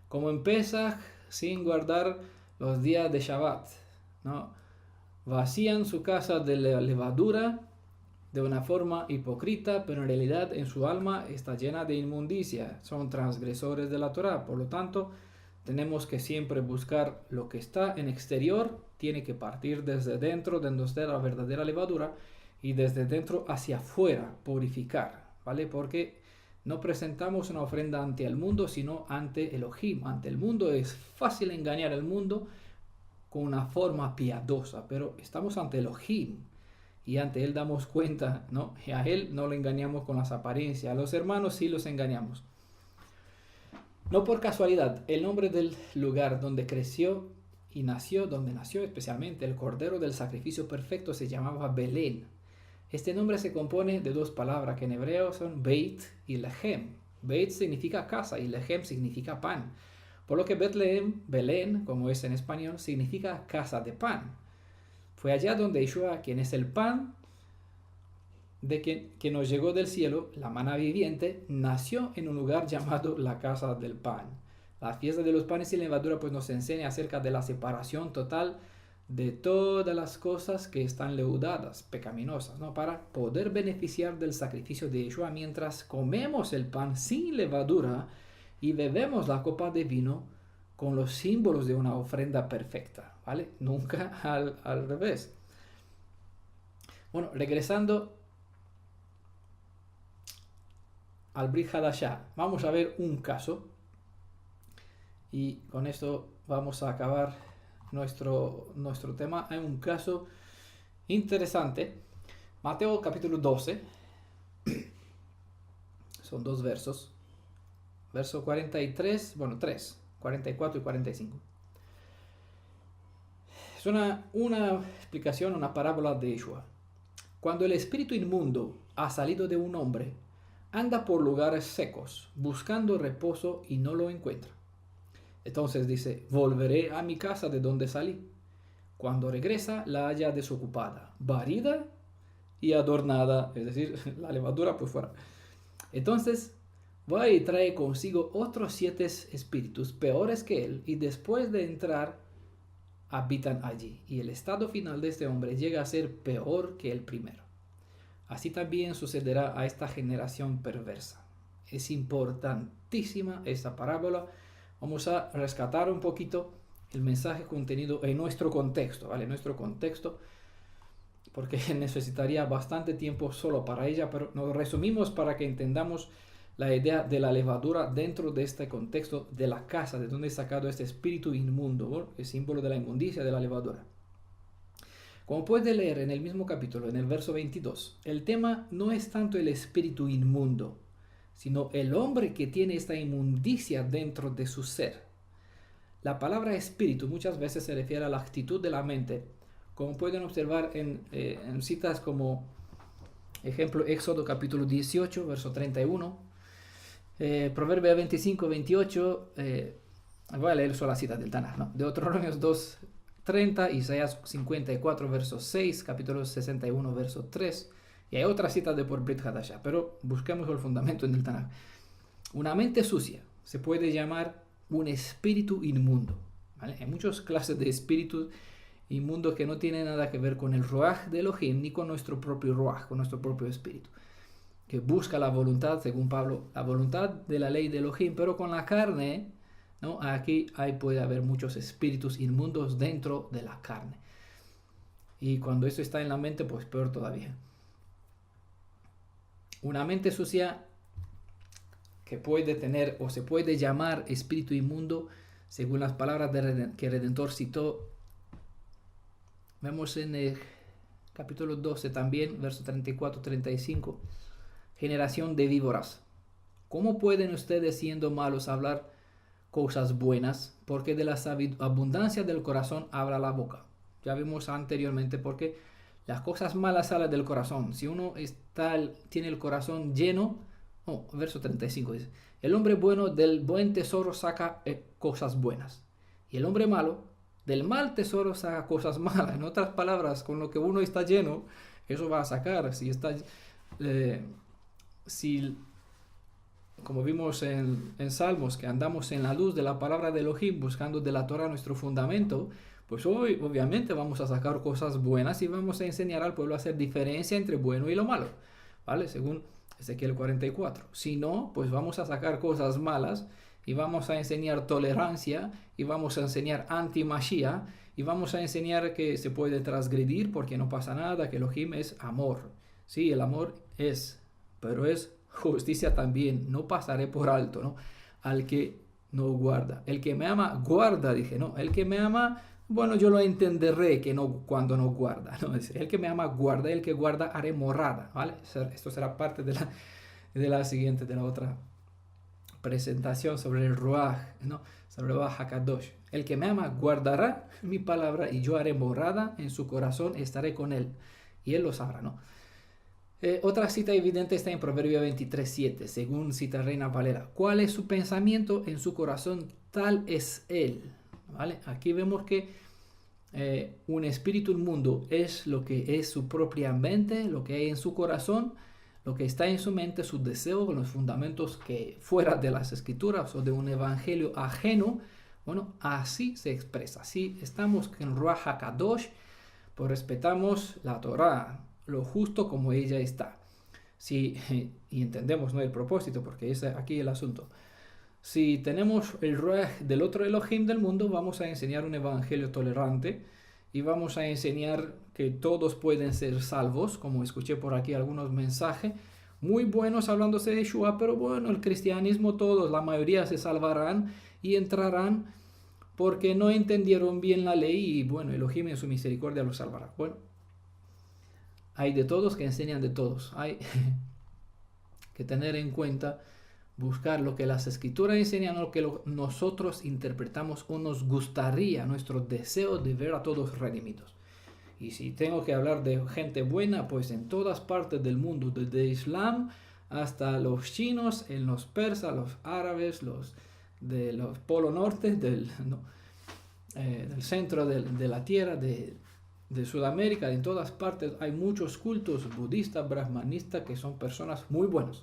Como en Pesaj, sin guardar los días de Shabbat, ¿no? Vacían su casa de la levadura de una forma hipócrita, pero en realidad en su alma está llena de inmundicia. Son transgresores de la Torá. Por lo tanto, tenemos que siempre buscar lo que está en exterior, tiene que partir desde dentro, donde está la verdadera levadura, y desde dentro hacia afuera purificar, ¿vale? Porque no presentamos una ofrenda ante el mundo, sino ante Elohim. Ante el mundo es fácil engañar al mundo con una forma piadosa, pero estamos ante Elohim y ante Él damos cuenta, ¿no? Y a Él no lo engañamos con las apariencias, a los hermanos sí los engañamos. No por casualidad, el nombre del lugar donde creció y nació, donde nació especialmente el Cordero del Sacrificio Perfecto, se llamaba Belén. Este nombre se compone de dos palabras que en hebreo son Beit y Lehem. Beit significa casa y Lehem significa pan. Por lo que Betlehem, Belén, como es en español, significa casa de pan. Fue allá donde Yeshua, quien es el pan que nos llegó del cielo, la maná viviente, nació en un lugar llamado la casa del pan. La fiesta de los panes sin levadura pues nos enseña acerca de la separación total de todas las cosas que están leudadas, pecaminosas, ¿no? Para poder beneficiar del sacrificio de Yeshua mientras comemos el pan sin levadura y bebemos la copa de vino con los símbolos de una ofrenda perfecta, ¿vale? Nunca al revés. Bueno, regresando al Brit Hadashah, vamos a ver un caso y con esto vamos a acabar nuestro tema. Hay un caso Interesante. Mateo capítulo 12. Son dos versos. Verso 43, bueno, 3, 44 y 45. Es una explicación, una parábola de Yeshua. Cuando el espíritu inmundo ha salido de un hombre, anda por lugares secos, buscando reposo y no lo encuentra. Entonces dice, volveré a mi casa de donde salí. Cuando regresa, la halla desocupada, barrida y adornada, es decir, la levadura por fuera. Entonces va y trae consigo otros 7 espíritus peores que él, y después de entrar, habitan allí. Y el estado final de este hombre llega a ser peor que el primero. Así también sucederá a esta generación perversa. Es importantísima esta parábola. Vamos a rescatar un poquito el mensaje contenido en nuestro contexto, ¿vale? En nuestro contexto, porque necesitaría bastante tiempo solo para ella, pero nos resumimos para que entendamos la idea de la levadura dentro de este contexto de la casa, de donde es sacado este espíritu inmundo, ¿no? El símbolo de la inmundicia de la levadura. Como puede leer en el mismo capítulo, en el verso 22, el tema no es tanto el espíritu inmundo, sino el hombre que tiene esta inmundicia dentro de su ser. La palabra espíritu muchas veces se refiere a la actitud de la mente, como pueden observar en citas como, ejemplo, Éxodo capítulo 18, verso 31, Proverbios 25, 28, voy a leer solo la cita del Tanaj, ¿no? Deuteronomios 2, 30, Isaías 54, verso 6, capítulo 61, verso 3, y hay otras citas de por Brit Hadashah, pero busquemos el fundamento en el Tanaj. Una mente sucia se puede llamar un espíritu inmundo, ¿vale? Hay muchas clases de espíritus inmundos que no tienen nada que ver con el Ruach de Elohim, ni con nuestro propio Ruach, con nuestro propio espíritu, que busca la voluntad, según Pablo, la voluntad de la ley de Elohim, pero con la carne, ¿no? Aquí puede haber muchos espíritus inmundos dentro de la carne. Y cuando eso está en la mente, pues peor todavía. Una mente sucia que puede tener o se puede llamar espíritu inmundo, según las palabras que Redentor citó, vemos en el capítulo 12 también, verso 34-35, generación de víboras. ¿Cómo pueden ustedes, siendo malos, hablar cosas buenas? Porque de la abundancia del corazón habla la boca. Ya vimos anteriormente porque las cosas malas salen del corazón. Si uno tiene el corazón lleno, verso 35 dice, el hombre bueno del buen tesoro saca cosas buenas, y el hombre malo del mal tesoro saca cosas malas. En otras palabras, con lo que uno está lleno, eso va a sacar. Si como vimos en Salmos, que andamos en la luz de la palabra de Elohim, buscando de la Torah nuestro fundamento, pues hoy obviamente vamos a sacar cosas buenas y vamos a enseñar al pueblo a hacer diferencia entre bueno y lo malo, ¿vale? Según Ezequiel 44. Si no, pues vamos a sacar cosas malas y vamos a enseñar tolerancia y vamos a enseñar anti-Mashiach y vamos a enseñar que se puede transgredir porque no pasa nada, que Elohim es amor. Sí, el amor es, pero es justicia también. No pasaré por alto, ¿no? Al que no guarda. El que me ama, guarda, dije, ¿no? El que me ama, bueno, yo lo entenderé que no, cuando no guarda, ¿no? El que me ama, guarda. El que guarda, haré morada, ¿vale? Esto será parte de la otra presentación sobre el Ruach, ¿no? Sobre el Ruach HaKadosh. El que me ama, guardará mi palabra y yo haré morada en su corazón, estaré con él. Y él lo sabrá, ¿no? Otra cita evidente está en Proverbio 23:7, según cita Reina Valera. ¿Cuál es su pensamiento en su corazón? Tal es él. ¿Vale? Aquí vemos que un espíritu inmundo es lo que es su propia mente, lo que hay en su corazón, lo que está en su mente, sus deseos, los fundamentos que fuera de las escrituras o de un evangelio ajeno. Bueno, así se expresa. Si estamos en Ruach HaKadosh, pues respetamos la Torah, lo justo como ella está. Y entendemos, ¿no?, el propósito, porque es aquí el asunto. Si tenemos el Ruach del otro Elohim del mundo, vamos a enseñar un evangelio tolerante y vamos a enseñar que todos pueden ser salvos, como escuché por aquí algunos mensajes muy buenos hablándose de Yeshua, pero bueno, el cristianismo todos, la mayoría se salvarán y entrarán porque no entendieron bien la ley y bueno, Elohim en su misericordia los salvará. Bueno, hay de todos que enseñan de todos. Hay que tener en cuenta, buscar lo que las escrituras enseñan, lo que nosotros interpretamos o nos gustaría, nuestro deseo de ver a todos redimidos. Y si tengo que hablar de gente buena, pues en todas partes del mundo, desde Islam hasta los chinos, en los persas, los árabes, los polo norte, del centro de la tierra, de Sudamérica, en todas partes hay muchos cultos budistas, brahmanistas, que son personas muy buenas,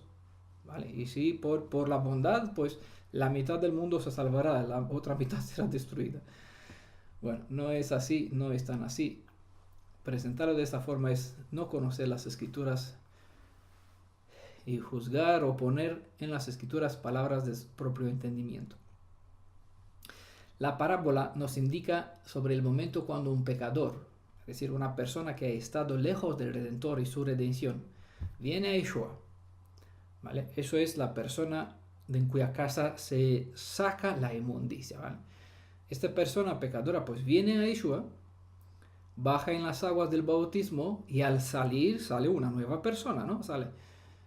¿vale? Y si por la bondad, pues la mitad del mundo se salvará, la otra mitad será destruida. Bueno, no es así, no es tan así. Presentarlo de esta forma es no conocer las escrituras y juzgar o poner en las escrituras palabras de su propio entendimiento. La parábola nos indica sobre el momento cuando un pecador, es decir, una persona que ha estado lejos del Redentor y su redención, viene a Yeshua, ¿vale? Eso es la persona en cuya casa se saca la inmundicia, ¿vale? Esta persona pecadora pues viene a Yeshua, baja en las aguas del bautismo y al salir sale una nueva persona, ¿no?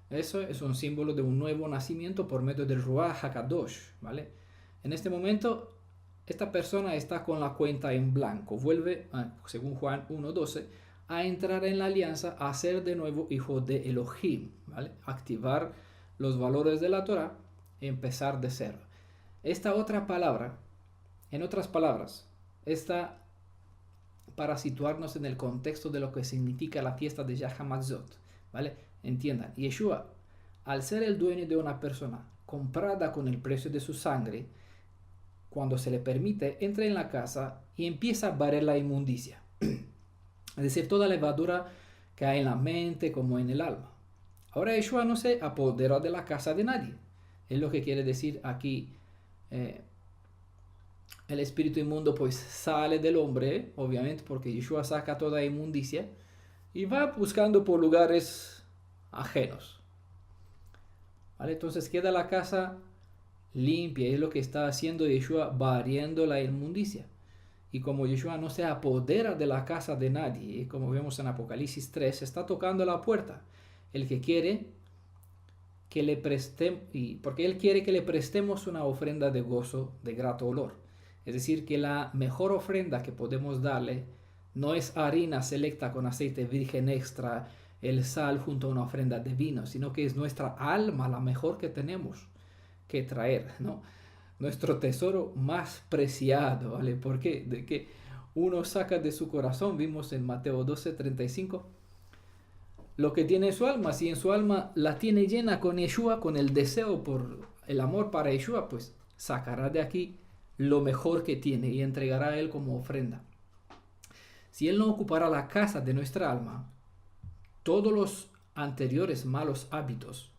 Eso es un símbolo de un nuevo nacimiento por medio del Ruach HaKadosh, ¿vale? En este momento esta persona está con la cuenta en blanco, vuelve, según Juan 1:12, a entrar en la alianza, a ser de nuevo hijo de Elohim, ¿vale? Activar los valores de la Torah, empezar de cero. Esta otra palabra, en otras palabras, está para situarnos en el contexto de lo que significa la fiesta de Yah HaMatzot, ¿vale? Entiendan, Yeshua, al ser el dueño de una persona comprada con el precio de su sangre, cuando se le permite, entra en la casa y empieza a barrer la inmundicia. Es decir, toda levadura que hay en la mente como en el alma. Ahora Yeshua no se apodera de la casa de nadie. Es lo que quiere decir aquí. El espíritu inmundo pues sale del hombre, obviamente, porque Yeshua saca toda inmundicia y va buscando por lugares ajenos. ¿Vale? Entonces queda la casa limpia, es lo que está haciendo Yeshua, barriendo la inmundicia. Y como Yeshua no se apodera de la casa de nadie, como vemos en Apocalipsis 3, está tocando la puerta. El que quiere que le prestemos, porque Él quiere que le prestemos una ofrenda de gozo, de grato olor. Es decir, que la mejor ofrenda que podemos darle no es harina selecta con aceite virgen extra, el sal junto a una ofrenda de vino, sino que es nuestra alma la mejor que tenemos que traer, ¿no? Nuestro tesoro más preciado, ¿vale? ¿Por qué? De que uno saca de su corazón, vimos en Mateo 12:35, lo que tiene en su alma. Si en su alma la tiene llena con Yeshua, con el deseo por el amor para Yeshua, pues sacará de aquí lo mejor que tiene y entregará a Él como ofrenda. Si Él no ocupará la casa de nuestra alma, todos los anteriores malos hábitos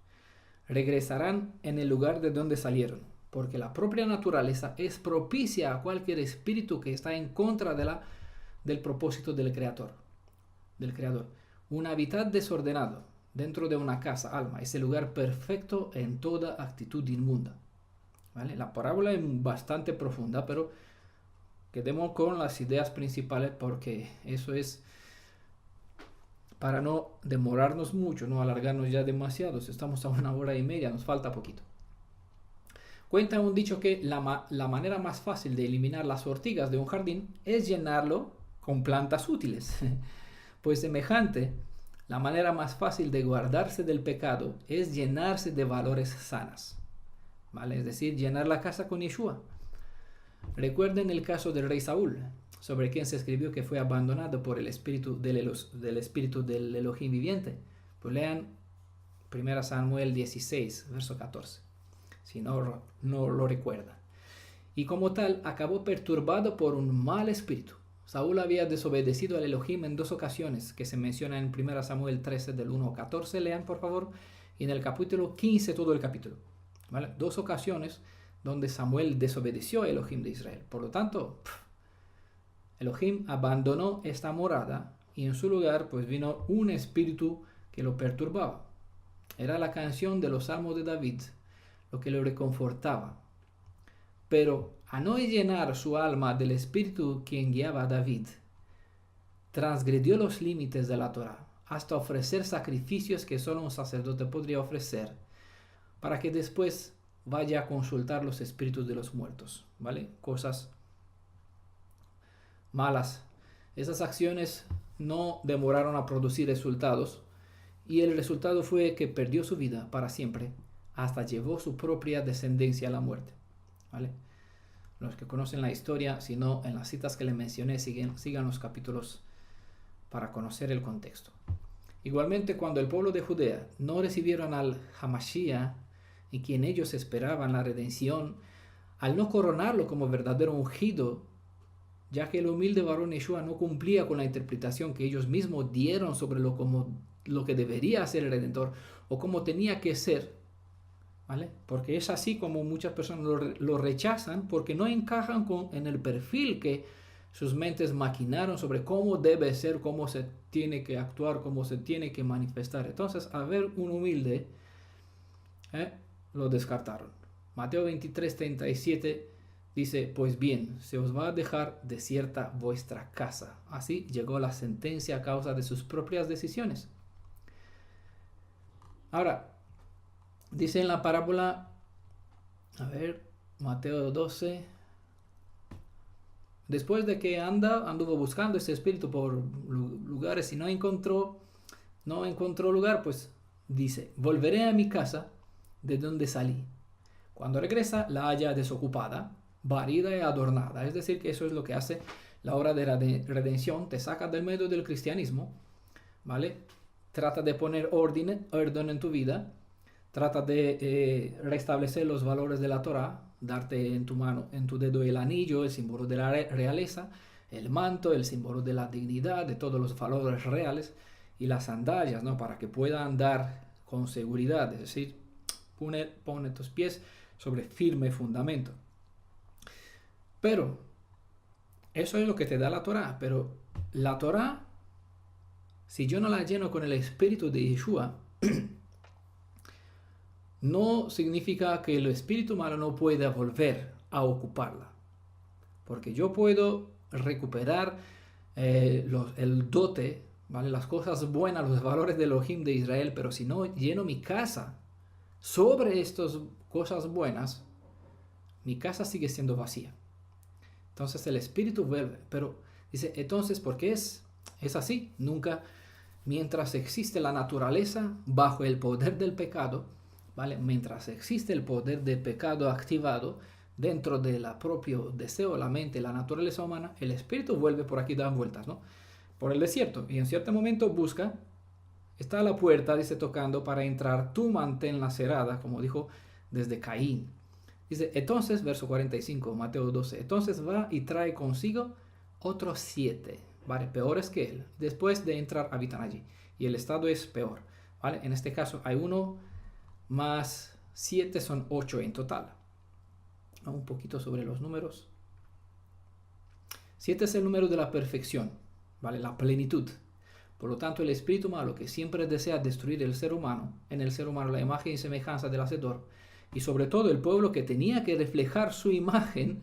regresarán en el lugar de donde salieron, porque la propia naturaleza es propicia a cualquier espíritu que está en contra del propósito del Creador. Un hábitat desordenado dentro de una casa, alma, es el lugar perfecto en toda actitud inmunda. ¿Vale? La parábola es bastante profunda, pero quedemos con las ideas principales porque eso es para no demorarnos mucho, no alargarnos ya demasiado. Estamos a 1 hora y media, nos falta poquito. Cuenta un dicho que la manera más fácil de eliminar las ortigas de un jardín es llenarlo con plantas útiles. Pues semejante, la manera más fácil de guardarse del pecado es llenarse de valores sanas, ¿vale? Es decir, llenar la casa con Yeshua. Recuerden el caso del rey Saúl, sobre quien se escribió que fue abandonado por el espíritu del Elohim viviente. Pues lean 1 Samuel 16, verso 14, si no lo recuerdan. Y como tal, acabó perturbado por un mal espíritu. Saúl había desobedecido al Elohim en 2 ocasiones, que se menciona en 1 Samuel 13, del 1 al 14, lean por favor, y en el capítulo 15 todo el capítulo. ¿Vale? 2 ocasiones donde Samuel desobedeció al Elohim de Israel. Por lo tanto, Elohim abandonó esta morada y en su lugar pues vino un espíritu que lo perturbaba. Era la canción de los salmos de David lo que lo reconfortaba. Pero a no llenar su alma del espíritu quien guiaba a David, transgredió los límites de la Torah, hasta ofrecer sacrificios que solo un sacerdote podría ofrecer, para que después vaya a consultar los espíritus de los muertos, ¿vale? Cosas malas. Esas acciones no demoraron a producir resultados, y el resultado fue que perdió su vida para siempre, hasta llevó su propia descendencia a la muerte, ¿vale? Los que conocen la historia, si no, en las citas que les mencioné, sigan los capítulos para conocer el contexto. Igualmente, cuando el pueblo de Judea no recibieron al Hamashiach, en quien ellos esperaban la redención, al no coronarlo como verdadero ungido, ya que el humilde varón Yeshua no cumplía con la interpretación que ellos mismos dieron sobre lo que debería ser el Redentor, o cómo tenía que ser, ¿vale? Porque es así como muchas personas lo rechazan, porque no encajan en el perfil que sus mentes maquinaron sobre cómo debe ser, cómo se tiene que actuar, cómo se tiene que manifestar. Entonces, a ver, un humilde, lo descartaron. Mateo 23:37 dice: pues bien, se os va a dejar desierta vuestra casa. Así llegó la sentencia a causa de sus propias decisiones. Ahora, dice en la parábola, a ver, Mateo 12, después de que anduvo buscando ese espíritu por lugares y no encontró lugar, pues dice: volveré a mi casa de donde salí. Cuando regresa, la halla desocupada, barrida y adornada. Es decir, que eso es lo que hace la obra de redención. Te saca del medio del cristianismo, ¿vale? Trata de poner orden en tu vida. Trata de restablecer los valores de la Torah, darte en tu mano, en tu dedo, el anillo, el símbolo de la realeza, el manto, el símbolo de la dignidad, de todos los valores reales, y las sandalias, ¿no? Para que pueda andar con seguridad, es decir, pone tus pies sobre firme fundamento. Pero eso es lo que te da la Torah. Pero la Torah, si yo no la lleno con el espíritu de Yeshua, no significa que el espíritu malo no pueda volver a ocuparla. Porque yo puedo recuperar el dote, ¿vale? Las cosas buenas, los valores del Elohim de Israel, pero si no lleno mi casa sobre estas cosas buenas, mi casa sigue siendo vacía. Entonces el espíritu vuelve. Pero dice, entonces, ¿por qué es así? Nunca, mientras existe la naturaleza bajo el poder del pecado, ¿vale? Mientras existe el poder del pecado activado dentro del propio deseo, la mente, la naturaleza humana, el espíritu vuelve por aquí, dan vueltas, ¿no? Por el desierto. Y en cierto momento busca, está a la puerta, dice, tocando para entrar, tú mantén cerrada, como dijo desde Caín. Dice, entonces, verso 45, Mateo 12, entonces va y trae consigo otros 7, ¿vale? Peores que él. Después de entrar, habitan allí. Y el estado es peor, ¿vale? En este caso hay 1 más 7, son 8 en total. Un poquito sobre los números. 7 es el número de la perfección, ¿vale? La plenitud. Por lo tanto, el espíritu malo, que siempre desea destruir el ser humano, en el ser humano la imagen y semejanza del Hacedor, y sobre todo el pueblo que tenía que reflejar su imagen,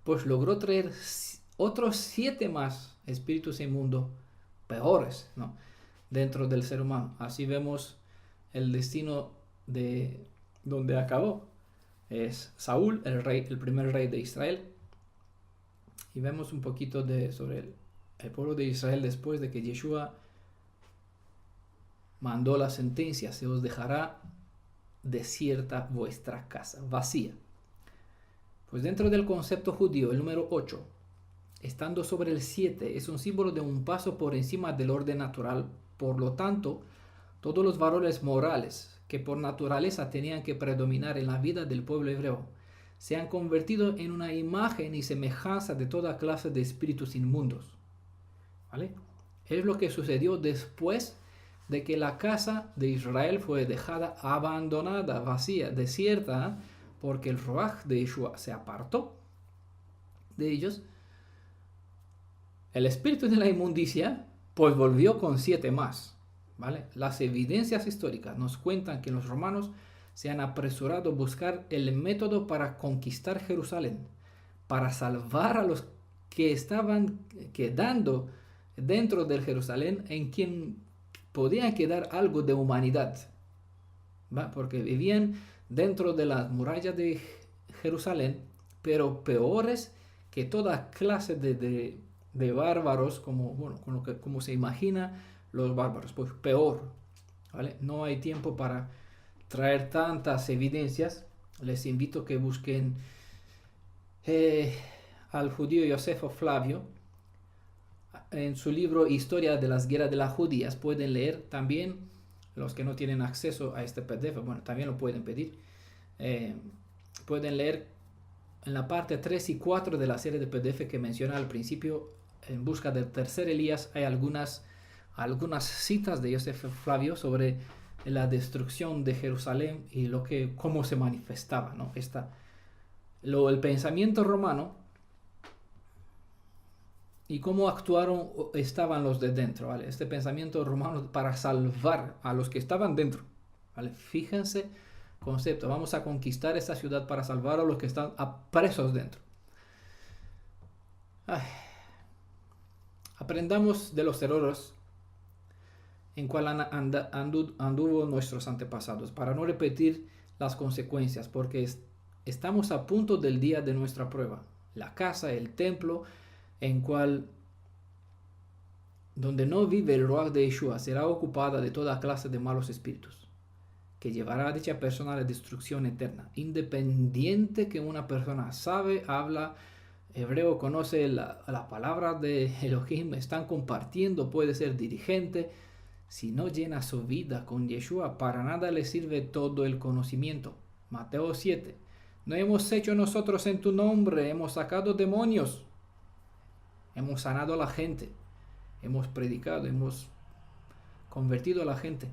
pues logró traer otros 7 más espíritus inmundos peores, ¿no? Dentro del ser humano. Así vemos el destino de donde acabó. Es Saúl, el primer rey de Israel. Y vemos un poquito sobre el pueblo de Israel después de que Yeshua mandó la sentencia: se os dejará desierta vuestra casa, vacía. Pues dentro del concepto judío, el número 8, estando sobre el 7, es un símbolo de un paso por encima del orden natural. Por lo tanto, todos los valores morales que por naturaleza tenían que predominar en la vida del pueblo hebreo se han convertido en una imagen y semejanza de toda clase de espíritus inmundos, ¿vale? Es lo que sucedió después de que la casa de Israel fue dejada abandonada, vacía, desierta, porque el Ruach de Yeshua se apartó de ellos. El espíritu de la inmundicia pues volvió con 7 más, ¿vale? Las evidencias históricas nos cuentan que los romanos se han apresurado a buscar el método para conquistar Jerusalén, para salvar a los que estaban quedando dentro del Jerusalén, en quien podía quedar algo de humanidad, ¿va? Porque vivían dentro de las murallas de Jerusalén, pero peores que toda clase de bárbaros, como, bueno, como se imagina los bárbaros, pues peor, ¿vale? No hay tiempo para traer tantas evidencias. Les invito a que busquen al judío Josefo Flavio en su libro Historia de las Guerras de las Judías. Pueden leer también, los que no tienen acceso a este PDF, bueno, también lo pueden pedir. Pueden leer en la parte 3 y 4 de la serie de PDF que mencioné al principio, En busca del tercer Elías. Hay algunas citas de Josefo Flavio sobre la destrucción de Jerusalén y cómo se manifestaba, ¿no? El pensamiento romano y cómo estaban los de dentro, ¿vale? Este pensamiento romano para salvar a los que estaban dentro, ¿vale? Fíjense, concepto, vamos a conquistar esta ciudad para salvar a los que están presos dentro. Aprendamos de los errores en cual anduvo nuestros antepasados, para no repetir las consecuencias, porque estamos a punto del día de nuestra prueba. La casa, el templo, donde no vive el Ruach de Yeshua, será ocupada de toda clase de malos espíritus, que llevará a dicha persona a la destrucción eterna. Independiente que una persona sabe, habla hebreo, conoce la palabra de Elohim, están compartiendo, puede ser dirigente, si no llena su vida con Yeshua, para nada le sirve todo el conocimiento. Mateo 7. No hemos hecho nosotros en tu nombre, hemos sacado demonios, hemos sanado a la gente, hemos predicado, hemos convertido a la gente.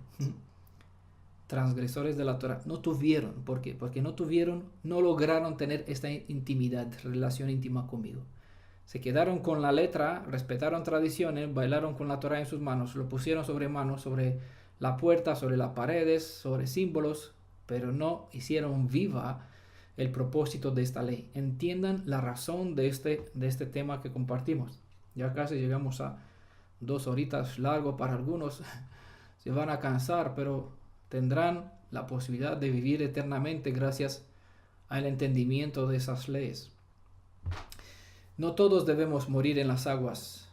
Transgresores de la Torah no tuvieron, ¿por qué? Porque no lograron tener esta intimidad, relación íntima conmigo. Se quedaron con la letra, respetaron tradiciones, bailaron con la Torah en sus manos, lo pusieron sobre la puerta, sobre las paredes, sobre símbolos, pero no hicieron viva el propósito de esta ley. Entiendan la razón de este tema que compartimos. Ya casi llegamos a 2 horitas largo para algunos. Se van a cansar, pero tendrán la posibilidad de vivir eternamente gracias al entendimiento de esas leyes. No todos debemos morir en las aguas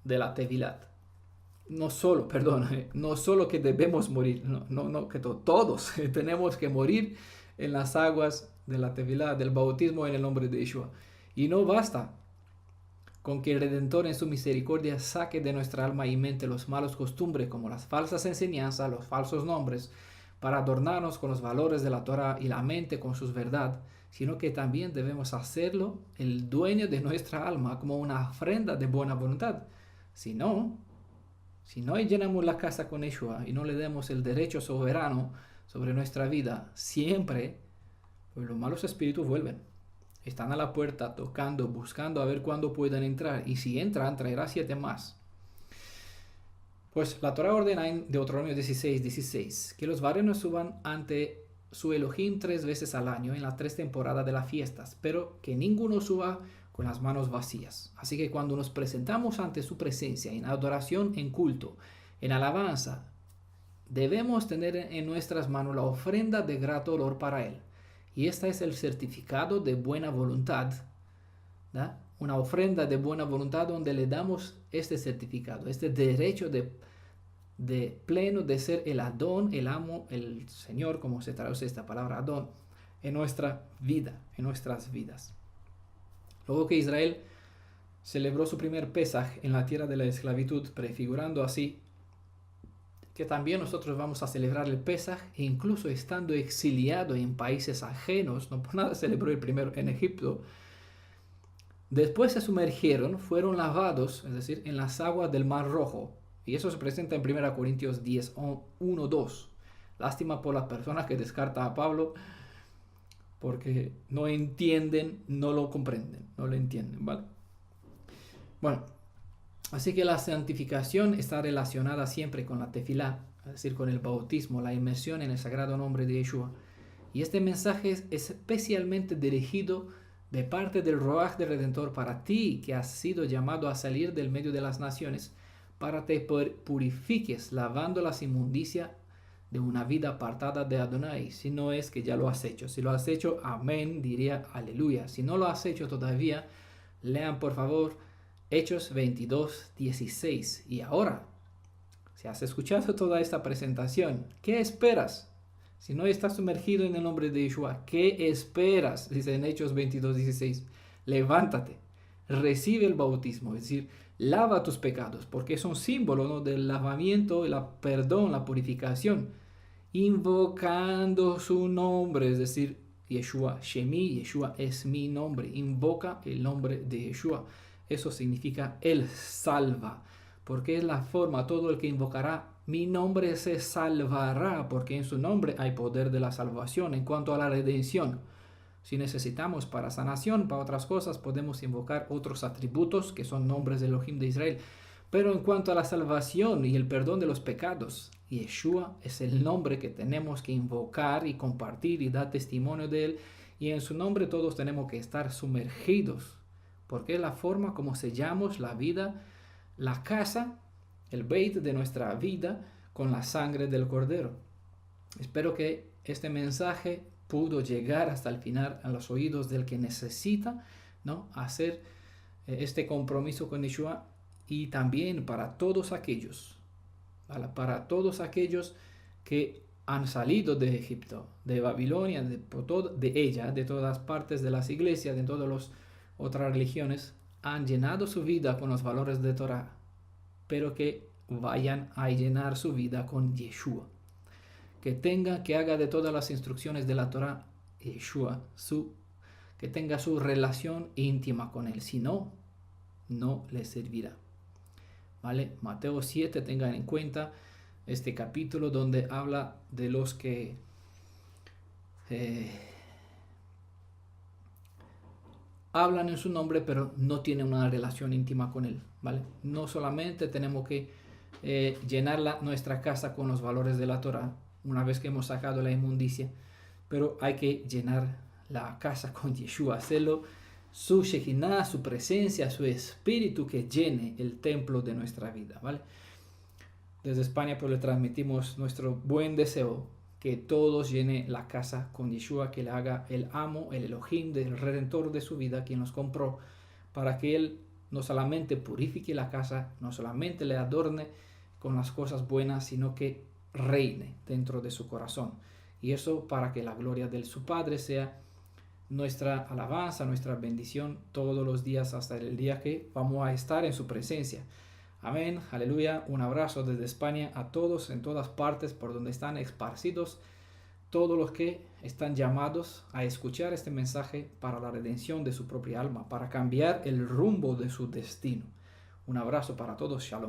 de la Tevilat. No solo que debemos morir, todos tenemos que morir en las aguas de la Tevilat, del bautismo en el nombre de Yeshua. Y no basta con que el Redentor en su misericordia saque de nuestra alma y mente los malos costumbres como las falsas enseñanzas, los falsos nombres, para adornarnos con los valores de la Torah y la mente con sus verdades, sino que también debemos hacerlo el dueño de nuestra alma como una ofrenda de buena voluntad. Si no llenamos la casa con Yeshua y no le demos el derecho soberano sobre nuestra vida, siempre, pues los malos espíritus vuelven. Están a la puerta tocando, buscando a ver cuándo pueden entrar, y si entran, traerá 7 más. Pues la Torah ordena en Deuteronomio 16:16 que los varones suban ante su Elohim 3 veces al año en las 3 temporadas de las fiestas, pero que ninguno suba con las manos vacías. Así que cuando nos presentamos ante su presencia en adoración, en culto, en alabanza, debemos tener en nuestras manos la ofrenda de grato olor para Él. Y este es el certificado de buena voluntad, ¿da? Una ofrenda de buena voluntad donde le damos este certificado, este derecho de pleno de ser el Adón, el amo, el Señor, como se traduce esta palabra Adón, en nuestra vida, en nuestras vidas. Luego que Israel celebró su primer Pesaj en la tierra de la esclavitud, prefigurando así que también nosotros vamos a celebrar el Pesaj, e incluso estando exiliado en países ajenos, no por nada celebró el primero en Egipto. Después se sumergieron, fueron lavados, es decir, en las aguas del Mar Rojo. Y eso se presenta en 1 Corintios 10, 1, 2. Lástima por las personas que descartan a Pablo, porque no entienden, no lo comprenden, no lo entienden, ¿vale? Bueno, así que la santificación está relacionada siempre con la tefilá, es decir, con el bautismo, la inmersión en el sagrado nombre de Yeshua. Y este mensaje es especialmente dirigido de parte del Ruach del Redentor para ti, que has sido llamado a salir del medio de las naciones, para que te purifiques, lavando las inmundicias de una vida apartada de Adonai. Si no es que ya lo has hecho. Si lo has hecho, amén, diría aleluya. Si no lo has hecho todavía, lean por favor Hechos 22, 16. Y ahora, si has escuchado toda esta presentación, ¿qué esperas? Si no estás sumergido en el nombre de Yeshua, ¿qué esperas? Dice en Hechos 22, 16. Levántate, recibe el bautismo, es decir, lava tus pecados, porque es un símbolo, ¿no?, del lavamiento, el perdón, la purificación, invocando su nombre, es decir, Yeshua, Shemi, Yeshua es mi nombre, invoca el nombre de Yeshua. Eso significa Él salva, porque es la forma, todo el que invocará mi nombre se salvará, porque en su nombre hay poder de la salvación. En cuanto a la redención, si necesitamos para sanación, para otras cosas, podemos invocar otros atributos que son nombres del Elohim de Israel. Pero en cuanto a la salvación y el perdón de los pecados, Yeshua es el nombre que tenemos que invocar y compartir y dar testimonio de Él. Y en su nombre todos tenemos que estar sumergidos, porque es la forma como sellamos la vida, la casa, el beit de nuestra vida con la sangre del Cordero. Espero que este mensaje pudo llegar hasta el final a los oídos del que necesita, ¿no?, hacer este compromiso con Yeshua, y también para todos aquellos, ¿vale?, para todos aquellos que han salido de Egipto, de Babilonia, de ella, de todas partes de las iglesias, de todas las otras religiones, han llenado su vida con los valores de Torah, pero que vayan a llenar su vida con Yeshua. Que haga de todas las instrucciones de la Torah Yeshua, que tenga su relación íntima con Él. Si no, no le servirá. ¿Vale? Mateo 7, tengan en cuenta este capítulo donde habla de los que hablan en su nombre, pero no tienen una relación íntima con Él. ¿Vale? No solamente tenemos que llenar nuestra casa con los valores de la Torah, una vez que hemos sacado la inmundicia, pero hay que llenar la casa con Yeshua, hacerlo su Shekinah, su presencia, su espíritu, que llene el templo de nuestra vida, ¿vale? Desde España pues le transmitimos nuestro buen deseo, que todos llene la casa con Yeshua, que le haga el amo, el Elohim, el redentor de su vida, quien nos compró, para que Él no solamente purifique la casa, no solamente le adorne con las cosas buenas, sino que reine dentro de su corazón. Y eso para que la gloria de su Padre sea nuestra alabanza, nuestra bendición todos los días hasta el día que vamos a estar en su presencia. Amén, aleluya. Un abrazo desde España a todos en todas partes por donde están esparcidos, todos los que están llamados a escuchar este mensaje para la redención de su propia alma, para cambiar el rumbo de su destino. Un abrazo para todos, shalom.